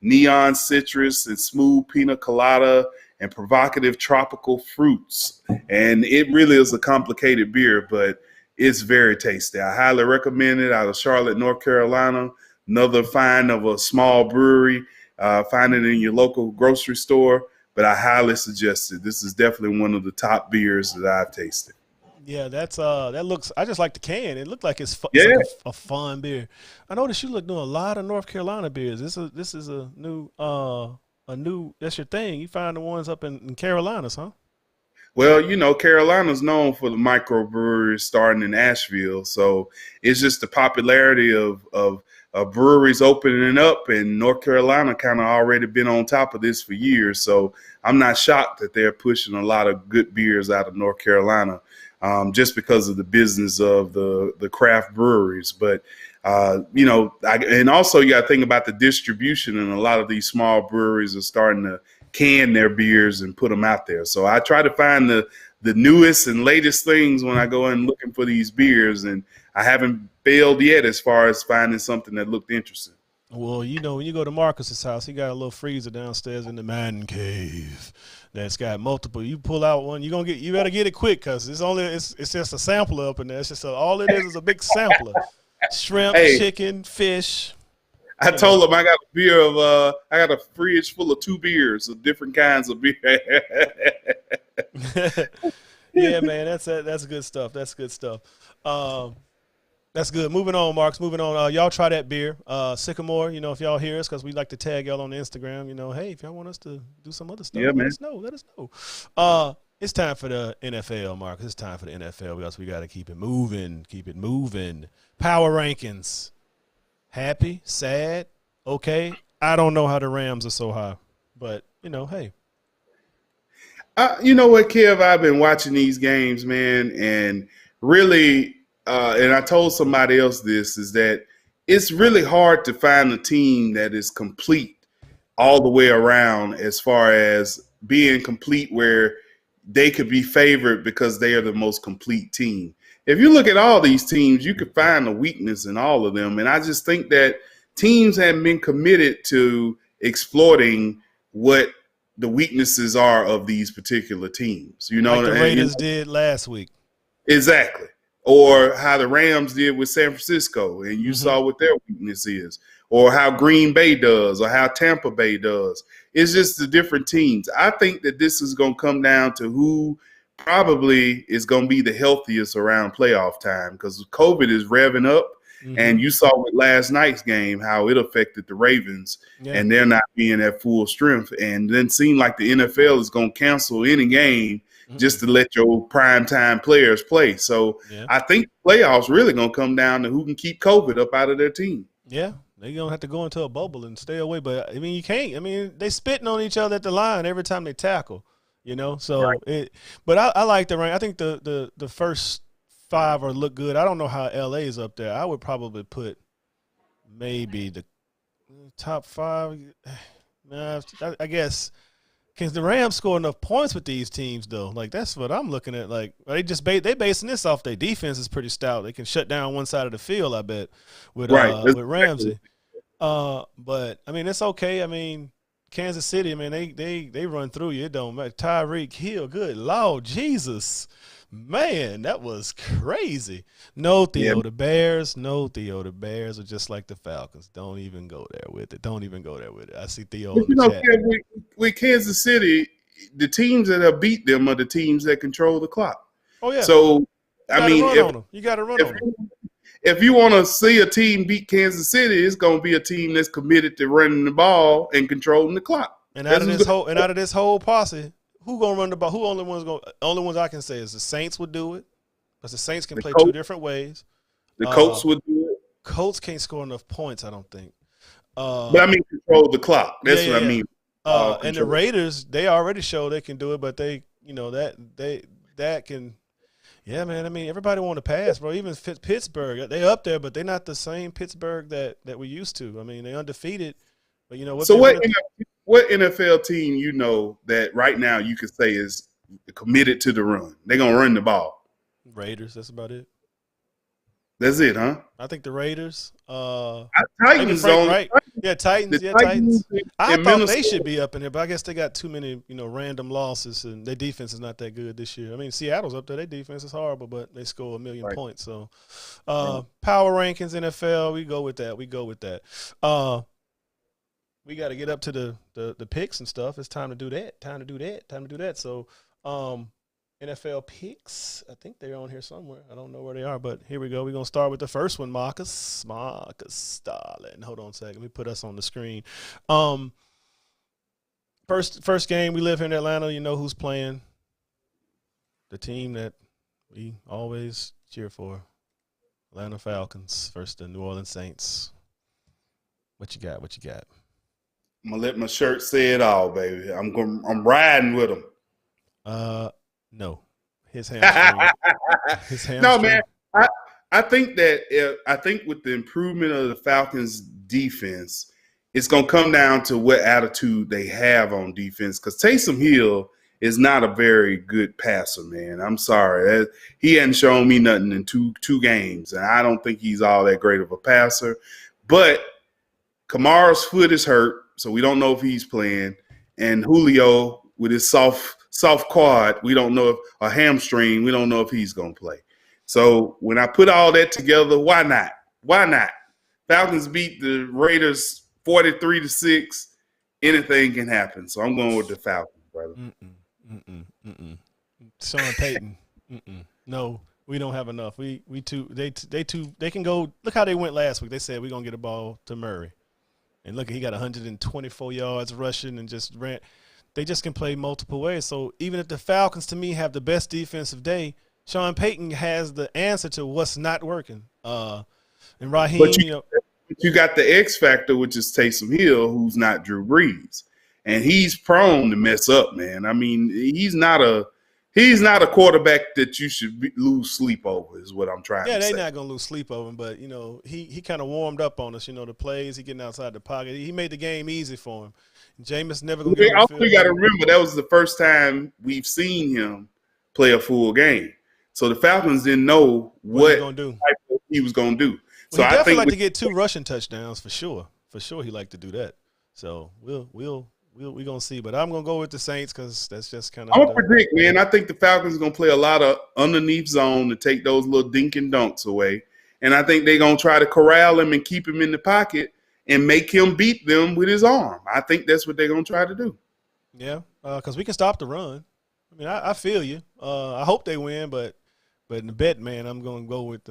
Speaker 2: neon citrus and smooth pina colada and provocative tropical fruits. And it really is a complicated beer, but it's very tasty. I highly recommend it. Out of Charlotte, North Carolina, another find of a small brewery. Find it in your local grocery store, but I highly suggest it. This is definitely one of the top beers that I've tasted.
Speaker 1: Yeah, that's that looks. I just like the can. It looked like it's like
Speaker 2: Yeah.
Speaker 1: a fun beer. I noticed you look doing a lot of North Carolina beers. This is a new that's your thing. You find the ones up in Carolinas, huh?
Speaker 2: Well, Carolina's known for the microbreweries starting in Asheville, so it's just the popularity of breweries opening up, and North Carolina kind of already been on top of this for years. So I'm not shocked that they're pushing a lot of good beers out of North Carolina, just because of the business of the craft breweries. But and also you got to think about the distribution, and a lot of these small breweries are starting to can their beers and put them out there. So I try to find the newest and latest things when I go in looking for these beers, and I haven't failed yet as far as finding something that looked interesting.
Speaker 1: Well, when you go to Marcus's house, he got a little freezer downstairs in the man cave that's got multiple. You pull out one, you better get it quick because it's just a sampler up in there. It's just all it is a big sampler. Shrimp,
Speaker 2: Hey,
Speaker 1: chicken, fish.
Speaker 2: I
Speaker 1: You know.
Speaker 2: told him I got a fridge full of 2 beers of different kinds of beer.
Speaker 1: Yeah, man, that's good stuff. That's good stuff. Um, that's good. Moving on, Marks. Moving on. Y'all try that beer, Sycamore. If y'all hear us, because we like to tag y'all on Instagram. Hey, if y'all want us to do some other stuff,
Speaker 2: Yeah,
Speaker 1: let
Speaker 2: man.
Speaker 1: us know. Let us know. It's time for the NFL, Marcus. It's time for the NFL because we got to keep it moving. Keep it moving. Power rankings. Happy, sad, okay. I don't know how the Rams are so high, but hey.
Speaker 2: You know what, Kev? I've been watching these games, man, and really, and I told somebody else this is that it's really hard to find a team that is complete all the way around as far as being complete where they could be favored because they are the most complete team. If you look at all these teams, you could find a weakness in all of them. And I just think that teams haven't been committed to exploiting what the weaknesses are of these particular teams.
Speaker 1: Like the Raiders did last week.
Speaker 2: Exactly. Or how the Rams did with San Francisco, and you
Speaker 1: Hmm.
Speaker 2: saw what their weakness is, or how Green Bay does, or how Tampa Bay does. It's just the different teams. I think that this is going to come down to who probably is going to be the healthiest around playoff time because COVID is revving up.
Speaker 1: Hmm.
Speaker 2: And you saw with last night's game how it affected the Ravens,
Speaker 1: Yeah.
Speaker 2: and they're not being at full strength. And then seem like the NFL is going to cancel any game just
Speaker 1: Mm-mm.
Speaker 2: to let your primetime players play. So
Speaker 1: Yeah.
Speaker 2: I think playoffs really going to come down to who can keep COVID up out of their team.
Speaker 1: Yeah. They're gonna have to go into a bubble and stay away. But I mean you can't. I mean, they spitting on each other at the line every time they tackle.
Speaker 2: Right.
Speaker 1: So but I like the rank. I think the first five are look good. I don't know how LA is up there. I would probably put maybe the top five. Nah, I guess can the Rams score enough points with these teams though? Like that's what I'm looking at. Like they basing this off their defense is pretty stout. They can shut down one side of the field. I bet
Speaker 2: Right. That's
Speaker 1: with
Speaker 2: exactly.
Speaker 1: Ramsey. But I mean it's okay. I mean Kansas City. I mean they run through you. It don't matter. Tyreek Hill. Good Lord Jesus. Man, that was crazy. No,
Speaker 2: Yeah.
Speaker 1: Theo, the Bears. No, Theo, the Bears are just like the Falcons. Don't even go there with it. Don't even go there with it. I see Theo
Speaker 2: But
Speaker 1: in the chat.
Speaker 2: Kev, with Kansas City, the teams that have beat them are the teams that control the clock.
Speaker 1: Oh yeah,
Speaker 2: So,
Speaker 1: you
Speaker 2: I
Speaker 1: got to
Speaker 2: mean,
Speaker 1: run on them. You got to run
Speaker 2: if
Speaker 1: on them.
Speaker 2: if you want to see a team beat Kansas City, it's going to be a team that's committed to running the ball and controlling the clock.
Speaker 1: And
Speaker 2: That's who's going.
Speaker 1: out of this whole posse, who gonna run the ball? Who only ones I can say is the Saints would do it because the Saints can
Speaker 2: The
Speaker 1: play two
Speaker 2: coach,
Speaker 1: different ways.
Speaker 2: the
Speaker 1: Uh,
Speaker 2: Colts would do it,
Speaker 1: Colts can't score enough points. I don't think.
Speaker 2: but
Speaker 1: Uh,
Speaker 2: I mean control the clock.
Speaker 1: yeah,
Speaker 2: That's
Speaker 1: yeah,
Speaker 2: what I
Speaker 1: yeah.
Speaker 2: mean.
Speaker 1: And the
Speaker 2: Control.
Speaker 1: Raiders, they already show they can do it, but that can. Yeah, man. I mean, everybody want to pass, bro. Even Pittsburgh, they up there, but they're not the same Pittsburgh that we used to. I mean, they undefeated, but you know what
Speaker 2: So
Speaker 1: they running?
Speaker 2: what NFL team that right now you could say is committed to the run? They're gonna run the ball.
Speaker 1: Raiders. That's about it.
Speaker 2: That's it, huh?
Speaker 1: I think the Raiders. Maybe
Speaker 2: Titans
Speaker 1: Frank
Speaker 2: on
Speaker 1: Wright. Yeah, Titans.
Speaker 2: the
Speaker 1: Yeah,
Speaker 2: Titans
Speaker 1: Titans. I
Speaker 2: in
Speaker 1: thought they
Speaker 2: Minnesota.
Speaker 1: should be up in here, but I guess they got too many, random losses, and their defense is not that good this year. I mean, Seattle's up there. Their defense is horrible, but they score a million
Speaker 2: Right.
Speaker 1: points. So,
Speaker 2: Right.
Speaker 1: power rankings NFL, we go with that. We go with that. We got to get up to the picks and stuff. It's time to do that. Time to do that. Time to do that. So, NFL picks. I think they're on here somewhere. I don't know where they are, but here we go. We're gonna start with the first one, Marcus Stalin. Hold on a second. Let me put us on the screen. Um, first game. We live here in Atlanta. You know who's playing? The team that we always cheer for. Atlanta Falcons versus the New Orleans Saints. What you got? What you got?
Speaker 2: I'm gonna let my shirt say it all, baby. I'm riding with him.
Speaker 1: No, his hamstring. His hamstring.
Speaker 2: No, man. I think with the improvement of the Falcons' defense, it's gonna come down to what attitude they have on defense. Because Taysom Hill is not a very good passer, man. I'm sorry, he hadn't shown me nothing in two games, and I don't think he's all that great of a passer. But Kamara's foot is hurt, so we don't know if he's playing, and Julio with his soft quad, we don't know if a hamstring, we don't know if he's going to play. So when I put all that together, why not? Why not? Falcons beat the Raiders 43-6. Anything can happen. So I'm going with the Falcons, brother.
Speaker 1: Sean Payton. No, we don't have enough. They can go. Look how they went last week. They said we're going to get a ball to Murray. And look, he got 124 yards rushing and just ran. They just can play multiple ways. So even if the Falcons, to me, have the best defensive day, Sean Payton has the answer to what's not working. And Raheem,
Speaker 2: but you got the X factor, which is Taysom Hill, who's not Drew Brees, and he's prone to mess up, man. I mean, he's not a quarterback that you should lose sleep over. Is what I'm trying to say.
Speaker 1: Yeah, they're not gonna lose sleep over him, but he kind of warmed up on us. The plays, he getting outside the pocket. He made the game easy for him. Jameis never gonna get on the field.
Speaker 2: You got to remember that was the first time we've seen him play a full game. So the Falcons didn't know what he was going to do.
Speaker 1: Well, so he definitely like to get 2 rushing touchdowns for sure. For sure, he like to do that. So we're gonna see. But I'm gonna go with the Saints because that's just kind of.
Speaker 2: I'm gonna predict, man. I think the Falcons are gonna play a lot of underneath zone to take those little dink and dunks away, and I think they're gonna try to corral him and keep him in the pocket and make him beat them with his arm. I think that's what they're gonna try to do.
Speaker 1: Yeah, because we can stop the run. I mean, I feel you. I hope they win, but in the bet, man, I'm gonna go with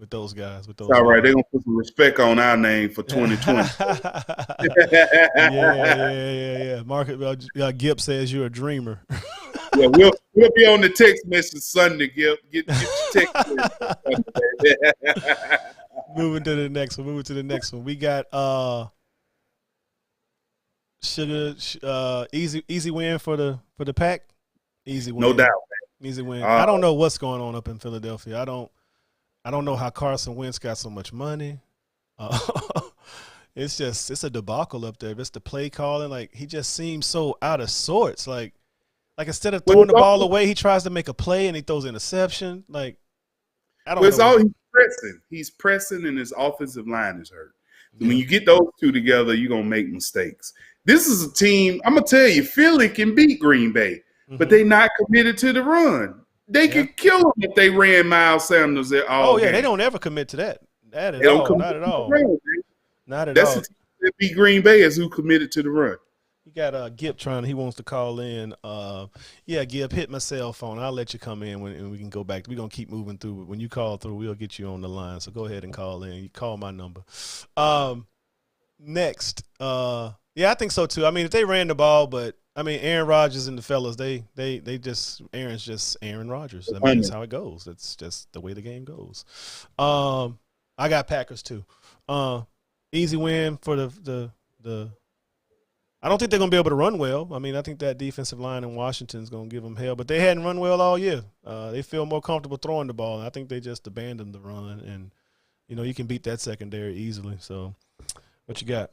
Speaker 1: those guys. With those.
Speaker 2: All right, they're gonna put some respect on our name for 2020.
Speaker 1: yeah. Market Gibb says you're a dreamer.
Speaker 2: Yeah, we'll be on the text message Sunday, Gibb. Get your text message.
Speaker 1: Moving to the next one. We got easy win for the Pack. Easy win.
Speaker 2: No doubt.
Speaker 1: Easy win. I don't know what's going on up in Philadelphia. I don't know how Carson Wentz got so much money. It's a debacle up there. It's the play calling. Like, he just seems so out of sorts. Like instead of throwing the ball away, he tries to make a play and he throws interception. Like, I don't know.
Speaker 2: He's pressing. He's pressing and his offensive line is hurt. Yeah. When you get those two together, you're going to make mistakes. This is a team, I'm going to tell you, Philly can beat Green Bay, but they're not committed to the run. They could kill them if they ran Miles Sanders all game.
Speaker 1: They don't ever commit to that. Not at all. Not at all.
Speaker 2: That's the team that beat Green Bay is who committed to the run.
Speaker 1: You got Gip he wants to call in. Gip, hit my cell phone. I'll let you come in and we can go back. We're going to keep moving through. When you call through, we'll get you on the line. So go ahead and call in. You call my number. Next. I think so too. I mean, if they ran the ball, but I mean, Aaron Rodgers and the fellas, Aaron's just Aaron Rodgers. I mean, that's how it goes. That's just the way the game goes. I got Packers too. Easy win for the I don't think they're going to be able to run well. I mean, I think that defensive line in Washington is going to give them hell, but they hadn't run well all year. They feel more comfortable throwing the ball. I think they just abandoned the run, and, you can beat that secondary easily. So what you got?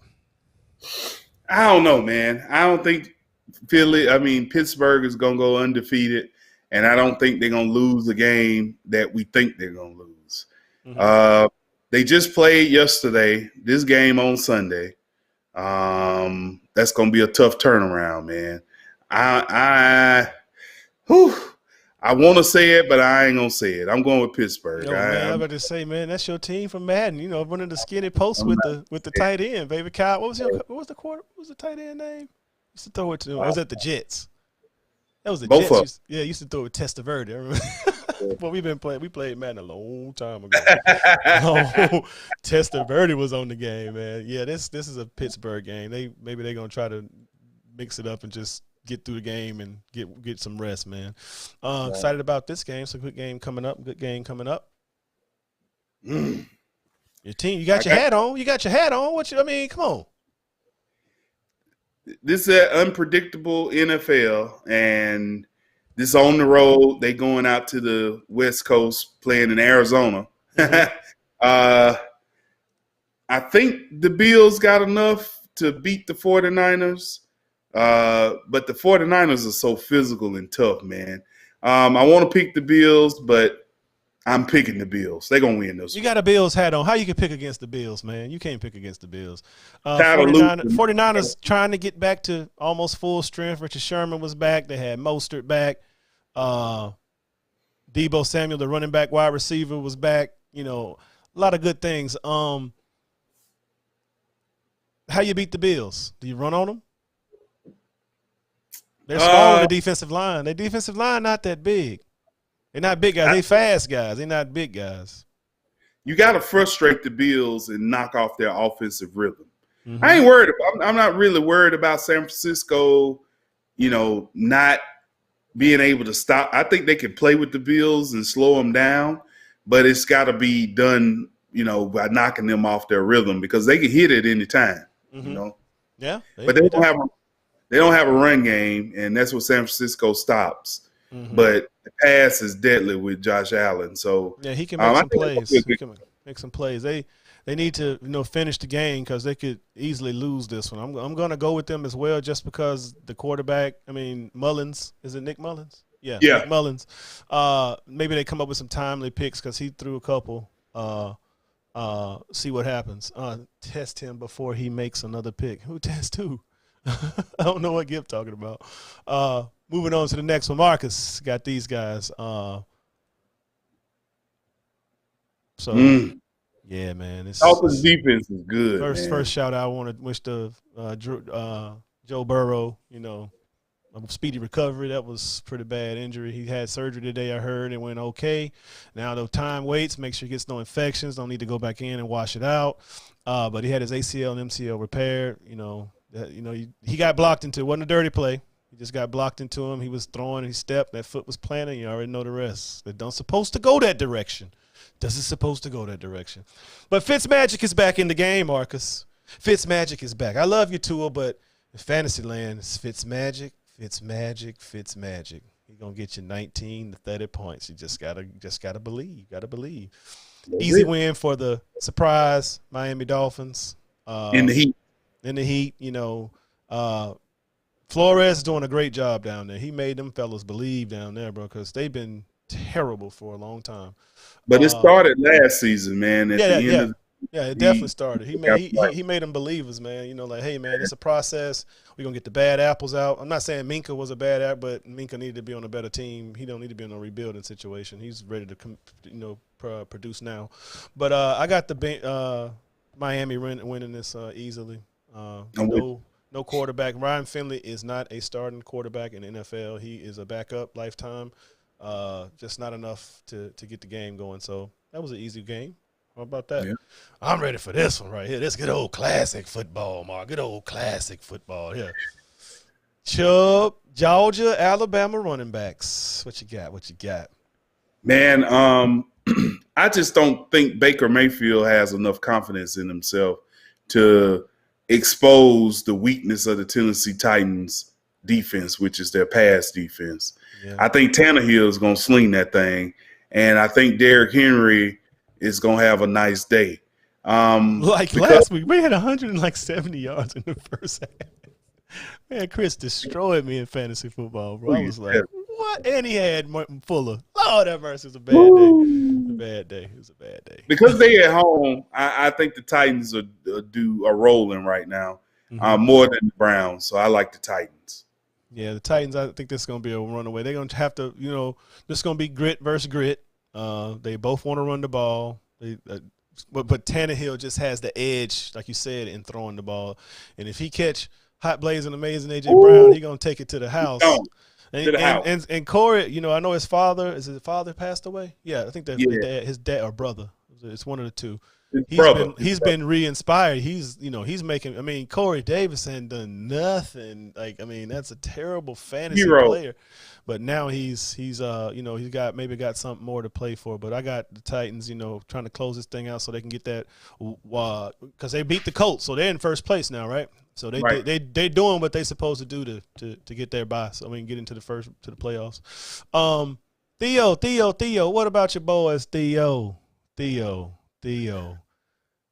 Speaker 2: I don't know, man. I don't think Pittsburgh is going to go undefeated, and I don't think they're going to lose the game that we think they're going to lose. Mm-hmm. They just played yesterday, this game on Sunday. That's going to be a tough turnaround, man. I want to say it, but I ain't going to say it. I'm going with Pittsburgh.
Speaker 1: I'm about to say, man, that's your team from Madden. One of the skinny posts with the tight end, baby. Kyle, what was the tight end name? Used to throw it to him. I was at the Jets. That was the
Speaker 2: Both
Speaker 1: Jets.
Speaker 2: of
Speaker 1: Used to throw with Testaverde. I remember.
Speaker 2: them.
Speaker 1: Well, we played Madden a long time ago. Oh, Testaverde was on the game, man. Yeah, this is a Pittsburgh game. Maybe they're gonna try to mix it up and just get through the game and get some rest, man. Excited about this game. It's a good game coming up. Good game coming up.
Speaker 2: Mm.
Speaker 1: Your team, you got your hat on. You got your hat on. I mean, come on.
Speaker 2: This is an unpredictable NFL, and this on the road. They going out to the West Coast, playing in Arizona.
Speaker 1: Mm-hmm.
Speaker 2: I think the Bills got enough to beat the 49ers, but the 49ers are so physical and tough, man. I want to pick the Bills, but I'm picking the Bills. They're going to win this.
Speaker 1: You got a Bills hat on. How you can pick against the Bills, man? You can't pick against the Bills. 49ers trying to get back to almost full strength. Richard Sherman was back. They had Mostert back. Deebo Samuel, the running back wide receiver, was back. You know, a lot of good things. How you beat the Bills? Do you run on them? They're small on the defensive line. Their defensive line not that big. They're not big guys. They fast guys. They're not big guys.
Speaker 2: You got to frustrate the Bills and knock off their offensive rhythm. Mm-hmm. I ain't worried about. I'm not really worried about San Francisco, not being able to stop. I think they can play with the Bills and slow them down, but it's got to be done, by knocking them off their rhythm because they can hit it any time.
Speaker 1: Mm-hmm. Yeah,
Speaker 2: but they don't have a run game, and that's what San Francisco stops. Mm-hmm. But the pass is deadly with Josh Allen. So
Speaker 1: yeah, he can make some plays. He can make some plays. They need to finish the game because they could easily lose this one. I'm going to go with them as well just because the quarterback. I mean Mullins, is it Nick Mullins? Yeah. Nick Mullins. Maybe they come up with some timely picks because he threw a couple. See what happens. Test him before he makes another pick. Who test who? I don't know what Gibb talking about. Moving on to the next one, Marcus got these guys. Yeah, man.
Speaker 2: Dolphins defense is good.
Speaker 1: First shout out. I want to wish the Joe Burrow, a speedy recovery. That was pretty bad injury. He had surgery today. I heard it went okay. Now the time waits. Make sure he gets no infections. Don't need to go back in and wash it out. But he had his ACL and MCL repaired. He got blocked into. It wasn't a dirty play. He just got blocked into him. He was throwing. He stepped. That foot was planted. You already know the rest. They don't supposed to go that direction. Doesn't supposed to go that direction. But Fitzmagic is back in the game, Marcus. Fitzmagic is back. I love you, Tua, but in Fantasyland, it's Fitzmagic. He's gonna get you 19 to 30 points. You just gotta believe. Easy win for the surprise Miami Dolphins.
Speaker 2: In the
Speaker 1: heat. Flores is doing a great job down there. He made them fellas believe down there, bro, because they've been terrible for a long time.
Speaker 2: But it started last season, man. It
Speaker 1: definitely started. He made them believers, man. Hey, man, it's a process. We're going to get the bad apples out. I'm not saying Minka was a bad apple, but Minka needed to be on a better team. He don't need to be in a rebuilding situation. He's ready to produce now. But I got the Miami winning this easily. No quarterback. Ryan Finley is not a starting quarterback in the NFL. He is a backup lifetime. Just not enough to get the game going. So that was an easy game. How about that? Yeah. I'm ready for this one right here. This good old classic football, Mark. Good old classic football here. Chubb, Georgia, Alabama running backs. What you got?
Speaker 2: Man, I just don't think Baker Mayfield has enough confidence in himself to expose the weakness of the Tennessee Titans defense, which is their pass defense. Yeah. I think Tannehill is going to sling that thing, and I think Derrick Henry is going to have a nice day.
Speaker 1: Last week, we had 170 yards in the first half. Man, Chris destroyed me in fantasy football, bro. I was like, what? And he had Martin Fuller. Lord have mercy, it was a bad day. It was a bad day.
Speaker 2: Because they at home, I think the Titans are rolling right now, more than the Browns. So I like the Titans.
Speaker 1: Yeah, the Titans, I think this is going to be a runaway. They're going to have to, this is going to be grit versus grit. They both want to run the ball. But Tannehill just has the edge, like you said, in throwing the ball. And if he catch hot blazing amazing AJ Brown. He gonna take it to the house.
Speaker 2: Gone to the house.
Speaker 1: And Corey, you know, I know his father. Is his father passed away? Yeah, I think that
Speaker 2: Yeah.
Speaker 1: his dad or brother. It's one of the two.
Speaker 2: His brother.
Speaker 1: He's been re-inspired. He's making. I mean, Corey Davis ain't done nothing. Like, I mean, that's a terrible fantasy player. But now he's he's got something more to play for. But I got the Titans, trying to close this thing out so they can get that, because they beat the Colts, so they're in first place now, right? So they doing what they supposed to do to get their bye. So I mean, get into the playoffs. Theo, what about your boys, Theo?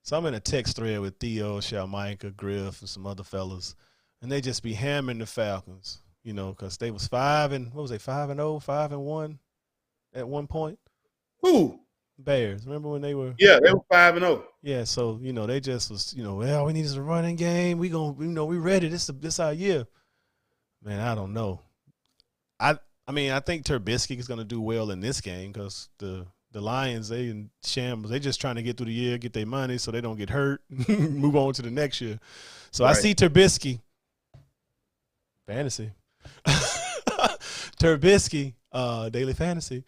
Speaker 1: So I'm in a text thread with Theo, Shalmicah, Griff, and some other fellas, and they just be hammering the Falcons, because they was 5-0, 5-1 at one point.
Speaker 2: Who?
Speaker 1: Bears. Remember when they were?
Speaker 2: Yeah, they were 5-0.
Speaker 1: Yeah, so they just was, well, we need a running game. We we ready. This our year. Man, I don't know. I think Trubisky is gonna do well in this game because the Lions, they in shambles. They just trying to get through the year, get their money so they don't get hurt, move on to the next year. So right. I see Trubisky, fantasy, Trubisky, daily fantasy,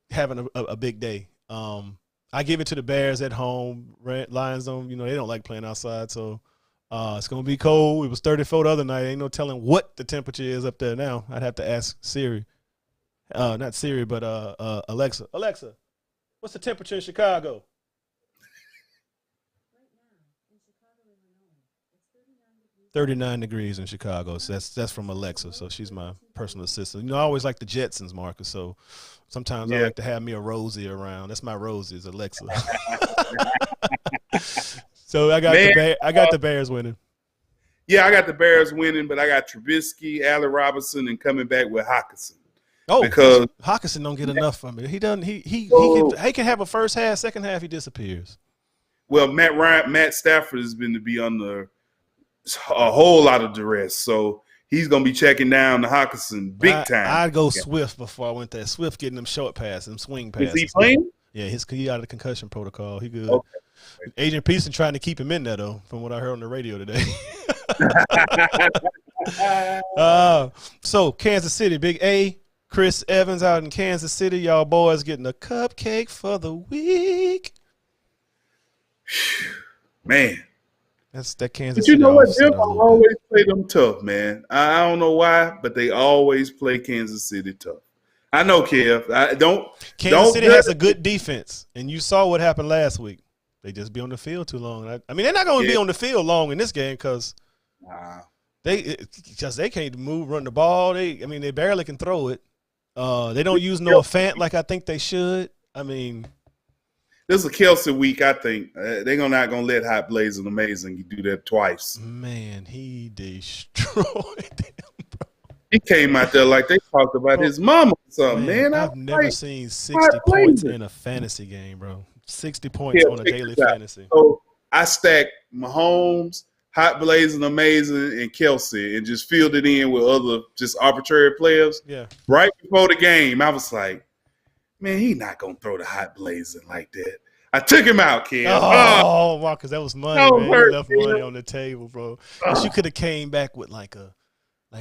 Speaker 1: having a big day. I give it to the Bears at home. Lions don't, they don't like playing outside, so it's gonna be cold. It was 34 the other night. Ain't no telling what the temperature is up there now. I'd have to ask Siri. Not Siri, but Alexa. Alexa, what's the temperature in Chicago? Right now, in Chicago, Illinois, it's 39 degrees in Chicago. So that's from Alexa. So she's my personal assistant. I always like the Jetsons, Marcus. So sometimes I like to have me a Rosie around. That's my Rosie, is Alexa. So I got the Bears winning.
Speaker 2: Yeah, I got the Bears winning, but I got Trubisky, Allen Robinson, and coming back with Hockenson.
Speaker 1: Oh, because Hockenson don't get enough from it. He doesn't. He can have a first half, second half he disappears.
Speaker 2: Well, Matt Stafford has been to be under a whole lot of duress, so he's gonna be checking down the Hockenson big time.
Speaker 1: I'd go Swift before I went there. Swift getting them short passes, them swing passes.
Speaker 2: Is he playing?
Speaker 1: Yeah, he out of the concussion protocol. He good.
Speaker 2: Okay.
Speaker 1: Agent Pearson trying to keep him in there though, from what I heard on the radio today. So Kansas City, Big A. Chris Evans out in Kansas City. Y'all boys getting a cupcake for the week.
Speaker 2: Man.
Speaker 1: That's that Kansas
Speaker 2: but
Speaker 1: City.
Speaker 2: You know what? Denver always play them tough, man. I don't know why, but they always play Kansas City tough. I know, Kev.
Speaker 1: Kansas City has a good defense, and you saw what happened last week. They just be on the field too long. I mean, they're not going to be on the field long in this game because they can't move, run the ball. They barely can throw it. They don't use Noah Fant like I think they should. I mean,
Speaker 2: this is a Kelsey week. I think they're not gonna let Hot Blazing Amazing do that twice.
Speaker 1: Man, he destroyed them, bro.
Speaker 2: He came out there like they talked about his mama or something. Man,
Speaker 1: I've never seen 60 points in a fantasy game, bro. 60 points on a daily fantasy.
Speaker 2: So I stacked Mahomes, Hot Blazing Amazing, and Kelsey, and just filled it in with other just arbitrary players.
Speaker 1: Yeah.
Speaker 2: Right before the game, I was like, man, he not gonna throw the Hot Blazing like that. I took him out, kid.
Speaker 1: Oh, Marcus, that was money, man. You left money on the table, bro. But you could have came back with like a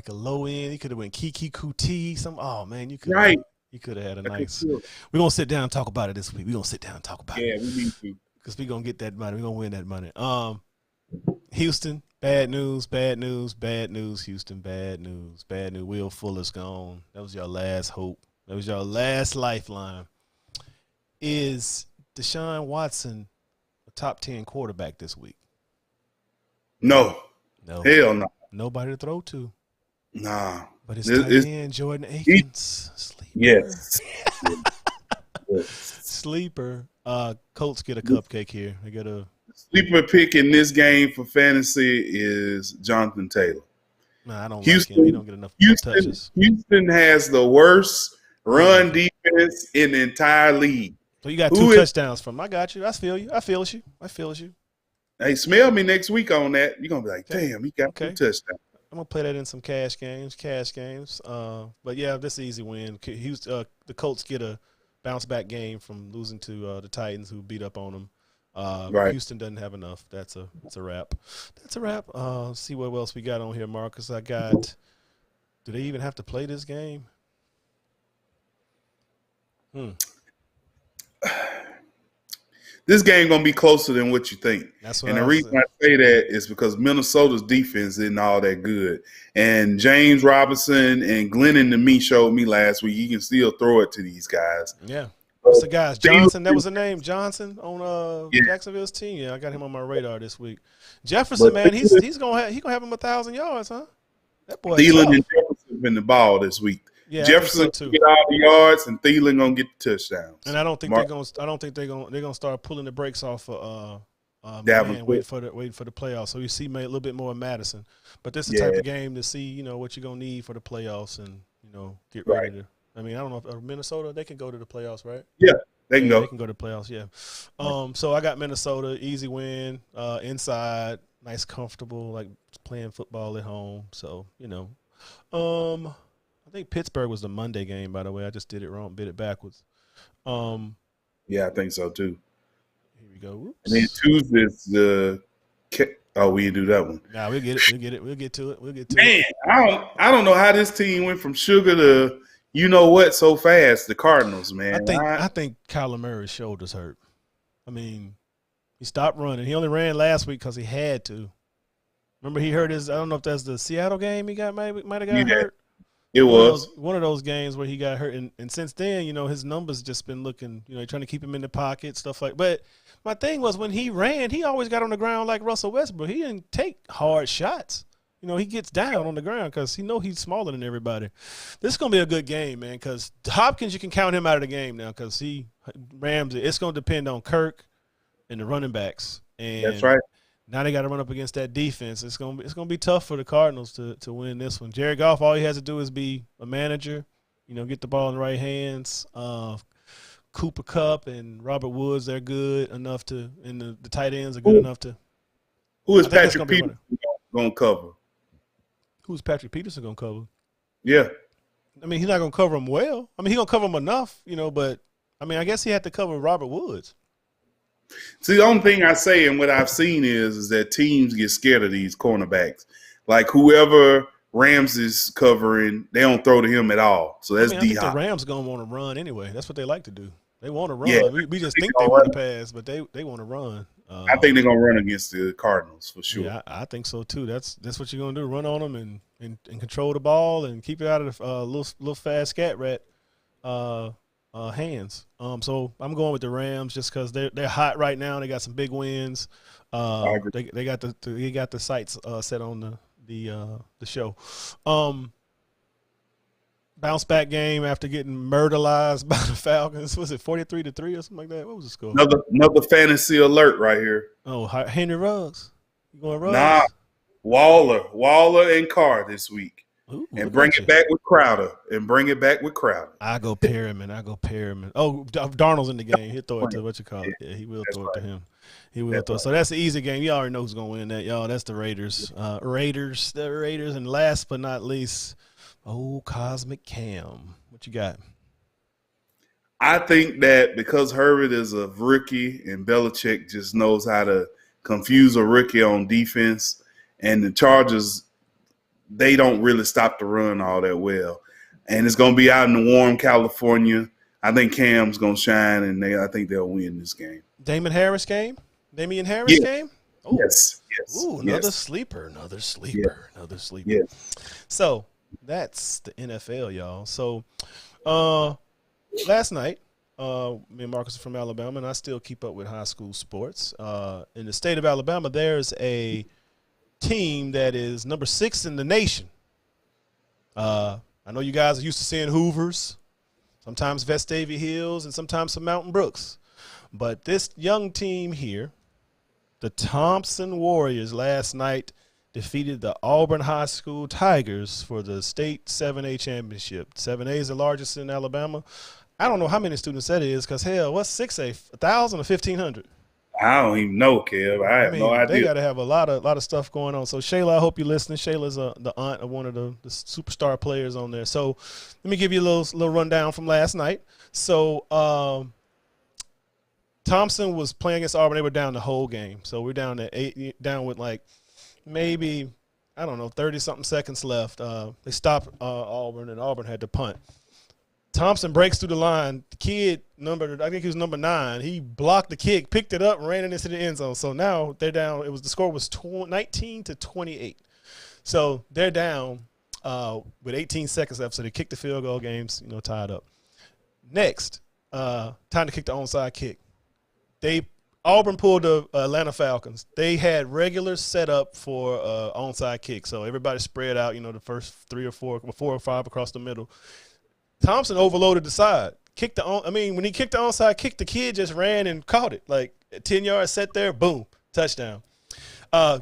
Speaker 1: low end. You could have went Kiki Kuti. You could You could have had a nice. We're gonna sit down and talk about it this week. We're gonna sit down and talk about it.
Speaker 2: Yeah, we need to.
Speaker 1: Because we're gonna get that money. We're gonna win that money. Houston, bad news, Houston, bad news. Will Fuller's gone. That was your last hope. That was your last lifeline. Is Deshaun Watson a top 10 quarterback this week?
Speaker 2: No. Hell no.
Speaker 1: Nobody to throw to.
Speaker 2: Nah.
Speaker 1: But it's tight end Jordan Akins. Sleeper.
Speaker 2: Yes.
Speaker 1: Sleeper. Colts get a cupcake here. They get a
Speaker 2: sleeper pick in this game for fantasy is Jonathan Taylor.
Speaker 1: No, I don't like him. He don't get enough touches.
Speaker 2: Houston has the worst run defense in the entire league.
Speaker 1: So you got two touchdowns from him. I got you. I feel you.
Speaker 2: Hey, smell me next week on that. You're going to be like, damn, he got two touchdowns.
Speaker 1: I'm going to play that in some cash games. But, yeah, this is an easy win. The Colts get a bounce-back game from losing to the Titans who beat up on them.
Speaker 2: Right.
Speaker 1: Houston doesn't have enough. That's a wrap. That's a wrap. See what else we got on here, Marcus. I got. Do they even have to play this game?
Speaker 2: This game gonna be closer than what you think.
Speaker 1: That's what
Speaker 2: And the
Speaker 1: I was
Speaker 2: reason I say that is because Minnesota's defense isn't all that good. And James Robinson and Glennon to me showed me last week you can still throw it to these guys.
Speaker 1: Yeah. What's the guys? Johnson, that was
Speaker 2: Steelers-
Speaker 1: the name. Johnson on
Speaker 2: Yeah.
Speaker 1: Jacksonville's team. Yeah, I got him on my radar this week. Jefferson,
Speaker 2: But
Speaker 1: man,
Speaker 2: Steelers-
Speaker 1: he's gonna have him 1,000 yards, huh? That boy.
Speaker 2: Thielen
Speaker 1: tough.
Speaker 2: and Jefferson been the ball this week.
Speaker 1: Yeah,
Speaker 2: Jefferson
Speaker 1: I think so
Speaker 2: can
Speaker 1: too.
Speaker 2: get all the yards, and Thielen gonna get the touchdowns.
Speaker 1: And I don't think
Speaker 2: Mark-
Speaker 1: they're gonna start pulling the brakes off of
Speaker 2: Davenport.
Speaker 1: waiting for the playoffs. So you see a little bit more of Madison. But this is the
Speaker 2: Yeah.
Speaker 1: type of game to see, what you're gonna need for the playoffs and get
Speaker 2: Right.
Speaker 1: ready to. I mean, I don't know if Minnesota they can go to the playoffs, right?
Speaker 2: Yeah, they can
Speaker 1: Yeah,
Speaker 2: go.
Speaker 1: they can go to the playoffs, yeah. So I got Minnesota, easy win, inside, nice, comfortable, like playing football at home. So, I think Pittsburgh was the Monday game, by the way. I just did it wrong, bit it backwards.
Speaker 2: Yeah, I think so too.
Speaker 1: Here we go. Oops.
Speaker 2: And then Tuesday's the. We didn't do that one.
Speaker 1: Nah, we'll get it. We'll get to it.
Speaker 2: Man, I don't know how this team went from sugar to what so fast. The Cardinals, man.
Speaker 1: I think Kyler Murray's shoulder's hurt. I mean, he stopped running. He only ran last week because he had to. Remember, he hurt his. I don't know if that's the Seattle game. He might have got hurt.
Speaker 2: It was
Speaker 1: one of those games where he got hurt, and since then, his numbers just been looking. Trying to keep him in the pocket, stuff like. But my thing was when he ran, he always got on the ground like Russell Westbrook. He didn't take hard shots. He gets down on the ground because he's smaller than everybody. This is gonna be a good game, man. Because Hopkins, you can count him out of the game now because Ramsey. It's gonna depend on Kirk and the running backs. And
Speaker 2: that's right.
Speaker 1: now they got to run up against that defense. It's gonna be tough for the Cardinals to win this one. Jared Goff, all he has to do is be a manager, get the ball in the right hands. Cooper Kupp and Robert Woods, they're good enough to, and the tight ends are good enough to.
Speaker 2: Who is
Speaker 1: I think that's
Speaker 2: Patrick
Speaker 1: gonna be
Speaker 2: Peterson going to cover?
Speaker 1: Who's Patrick Peterson gonna cover?
Speaker 2: Yeah,
Speaker 1: I mean, he's not gonna cover him well. I mean, he's gonna cover him enough, but I mean, I guess he had to cover Robert Woods.
Speaker 2: See, the only thing I say and what I've seen is that teams get scared of these cornerbacks. Like whoever Ramsey's covering, they don't throw to him at all. So that's
Speaker 1: I think
Speaker 2: D-Hop.
Speaker 1: the Rams gonna want to run anyway. That's what they like to do. They want to run.
Speaker 2: Yeah.
Speaker 1: We just think they want to pass, but they want to run.
Speaker 2: I think they're gonna run against the Cardinals for sure.
Speaker 1: Yeah, I think so too. That's what you're gonna do: run on them and control the ball and keep it out of the little fast scat rat hands. So I'm going with the Rams just because they're hot right now. They got some big wins. They got the sights set on the show. Bounce back game after getting murderized by the Falcons. Was it 43-3 or something like that? What was the score?
Speaker 2: Another fantasy alert right here.
Speaker 1: Oh, Henry Ruggs. You going Ruggs?
Speaker 2: Nah, Waller and Carr this week.
Speaker 1: Ooh,
Speaker 2: And bring it back with Crowder.
Speaker 1: I go Perriman. Oh, Darnold's in the game. He'll throw it to what you call it. Yeah, he will throw it to him. He will throw. So that's the easy game. You already know who's gonna win that, y'all. That's the Raiders. The Raiders. And last but not least, Cosmic Cam. What you got?
Speaker 2: I think that because Herbert is a rookie and Belichick just knows how to confuse a rookie on defense, and the Chargers, they don't really stop the run all that well. And it's going to be out in the warm California. I think Cam's going to shine, and I think they'll win this game.
Speaker 1: Damian Harris game? Oh.
Speaker 2: Yes.
Speaker 1: Ooh, another sleeper.
Speaker 2: Yes.
Speaker 1: So that's the NFL, y'all. So last night, me and Marcus are from Alabama, and I still keep up with high school sports. In the state of Alabama, there's a team that is number 6 in the nation. I know you guys are used to seeing Hoovers, sometimes Vestavia Hills, and sometimes some Mountain Brooks. But this young team here, the Thompson Warriors, last night defeated the Auburn High School Tigers for the state 7A championship. 7A is the largest in Alabama. I don't know how many students that is because, hell, what's 6A, 1,000 or 1,500?
Speaker 2: I don't even know, Kev. I have no idea.
Speaker 1: They got to have a lot of stuff going on. So, Shayla, I hope you're listening. Shayla's the aunt of one of the superstar players on there. So, let me give you a little rundown from last night. So, Thompson was playing against Auburn. They were down the whole game, so we're down to 8, down with like maybe I don't know 30-something seconds left. They stopped Auburn, and Auburn had to punt. Thompson breaks through the line. The kid, I think he was number 9. He blocked the kick, picked it up, and ran it into the end zone. So now they're down. The score was 19-28. So they're down with 18 seconds left. So they kicked the field goal. Game's tied up. Next, time to kick the onside kick. Auburn pulled the Atlanta Falcons. They had regular setup for onside kick. So everybody spread out. The first 3 or 4 or 5 across the middle. Thompson overloaded the side. When he kicked the onside kick, the kid just ran and caught it. Like 10 yards, set there, boom, touchdown.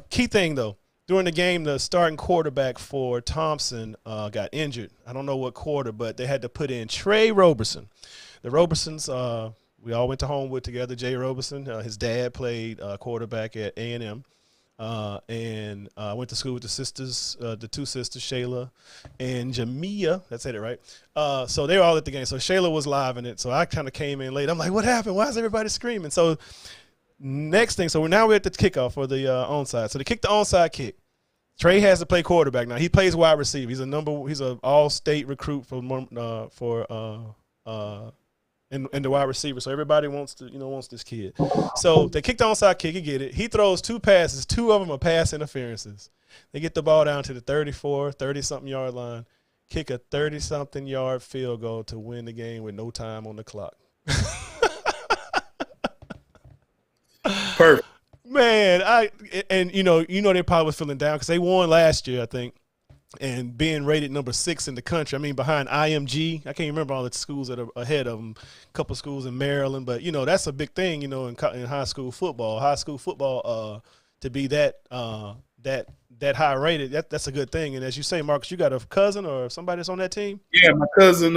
Speaker 1: Key thing, though, during the game, the starting quarterback for Thompson got injured. I don't know what quarter, but they had to put in Trey Roberson. The Robersons, we all went to Homewood together. Jay Roberson, his dad played quarterback at A&M. And I went to school with the 2 sisters, Shayla and Jamia. That's it, right? So they were all at the game. So Shayla was live in it. So I kind of came in late. I'm like, what happened? Why is everybody screaming? So next thing, we're at the kickoff for the onside. So they kicked the onside kick. Trey has to play quarterback now. He plays wide receiver. He's an all-state recruit in the wide receiver. So everybody wants this kid. So they kick the onside kick, he get it. He throws 2 passes. 2 of them are pass interferences. They get the ball down to the 30-something yard line, kick a 30-something yard field goal to win the game with no time on the clock.
Speaker 2: Perfect.
Speaker 1: Man, they probably was feeling down because they won last year, I think. And being rated number 6 in the country. behind IMG. I can't remember all the schools that are ahead of them. A couple schools in Maryland. But, that's a big thing, in high school football. High school football, to be that high rated, that's a good thing. And as you say, Marcus, you got a cousin or somebody that's on that team?
Speaker 2: Yeah, my cousin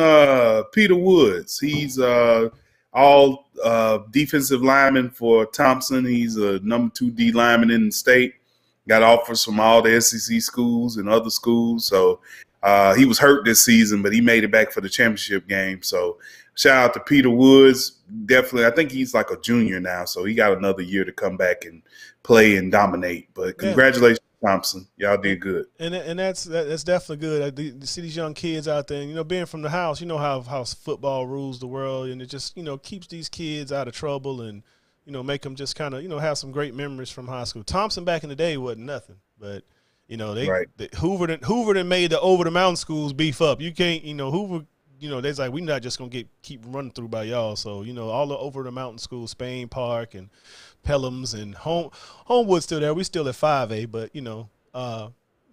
Speaker 2: Peter Woods. He's all defensive lineman for Thompson. He's a number 2 D lineman in the state. Got offers from all the SEC schools and other schools. So he was hurt this season, but he made it back for the championship game. So shout out to Peter Woods. Definitely, I think he's like a junior now, so he got another year to come back and play and dominate. But congratulations, Thompson. Y'all did good.
Speaker 1: And that's definitely good. To see these young kids out there, and, being from the house, how football rules the world, and it just, keeps these kids out of trouble and, make them just kind of, have some great memories from high school. Thompson back in the day wasn't nothing, but, Hoover done made the over the mountain schools beef up. You can't, Hoover, they's like, we're not just going to keep running through by y'all. So, all the over the mountain schools, Spain Park and Pelham's and Homewood's still there. We still at 5A, but,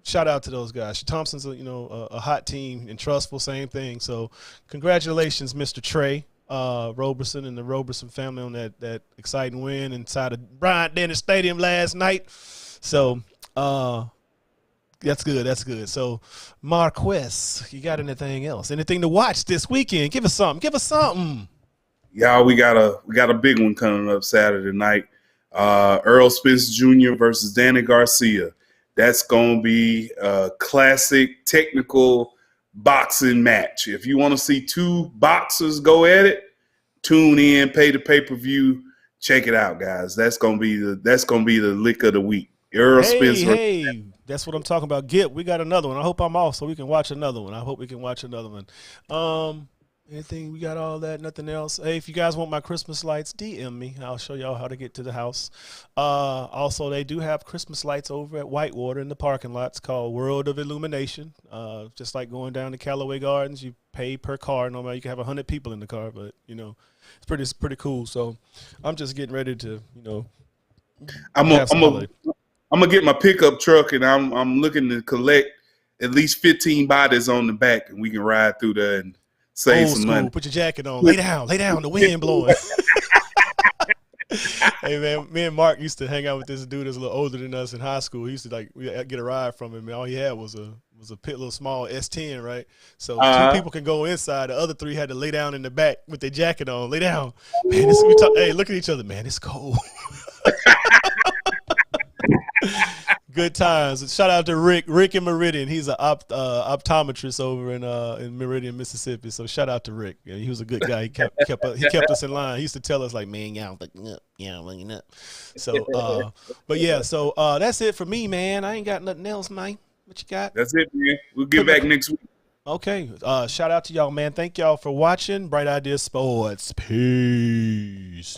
Speaker 1: shout out to those guys. Thompson's, a hot team, and Trustful, same thing. So congratulations, Mr. Trey Roberson and the Roberson family on that exciting win inside of Bryant-Denny Stadium last night. So that's good. That's good. So Marquez, you got anything else? Anything to watch this weekend? Give us something.
Speaker 2: Yeah, we got a big one coming up Saturday night. Earl Spence Jr. versus Danny Garcia. That's going to be a classic technical boxing match. If you want to see 2 boxers go at it, tune in, pay the pay-per-view, check it out, guys. That's gonna be the lick of the week. Earl Spence.
Speaker 1: Hey, that's what I'm talking about. Gip, we got another one. I hope I'm off so we can watch another one. Anything, we got all that, nothing else. Hey, if you guys want my Christmas lights, DM me. I'll show y'all how to get to the house. Also, they do have Christmas lights over at Whitewater in the parking lots called World of Illumination. Just like going down to Callaway Gardens, you pay per car. No matter, you can have 100 people in the car, but, it's pretty cool. So I'm just getting ready to,
Speaker 2: I'm gonna get my pickup truck, and I'm looking to collect at least 15 bodies on the back, and we can ride through there and save some money.
Speaker 1: Put your jacket on. Lay down. The wind blowing. Hey, man, me and Mark used to hang out with this dude that's a little older than us in high school. He used to we get a ride from him, and all he had was a little small S10, right? So 2 people can go inside. The other 3 had to lay down in the back with their jacket on. Lay down. Man, hey, look at each other. Man, it's cold. Good times. Shout out to Rick in Meridian. He's an optometrist over in Meridian, Mississippi. So shout out to Rick. Yeah, he was a good guy. He kept us in line. He used to tell us like, man, y'all looking up, y'all looking up. So but yeah, so that's it for me, man. I ain't got nothing else, man. What you got?
Speaker 2: That's it, man. We'll get back next week.
Speaker 1: Okay. Shout out to y'all, man. Thank y'all for watching Bright Idea Sports. Peace.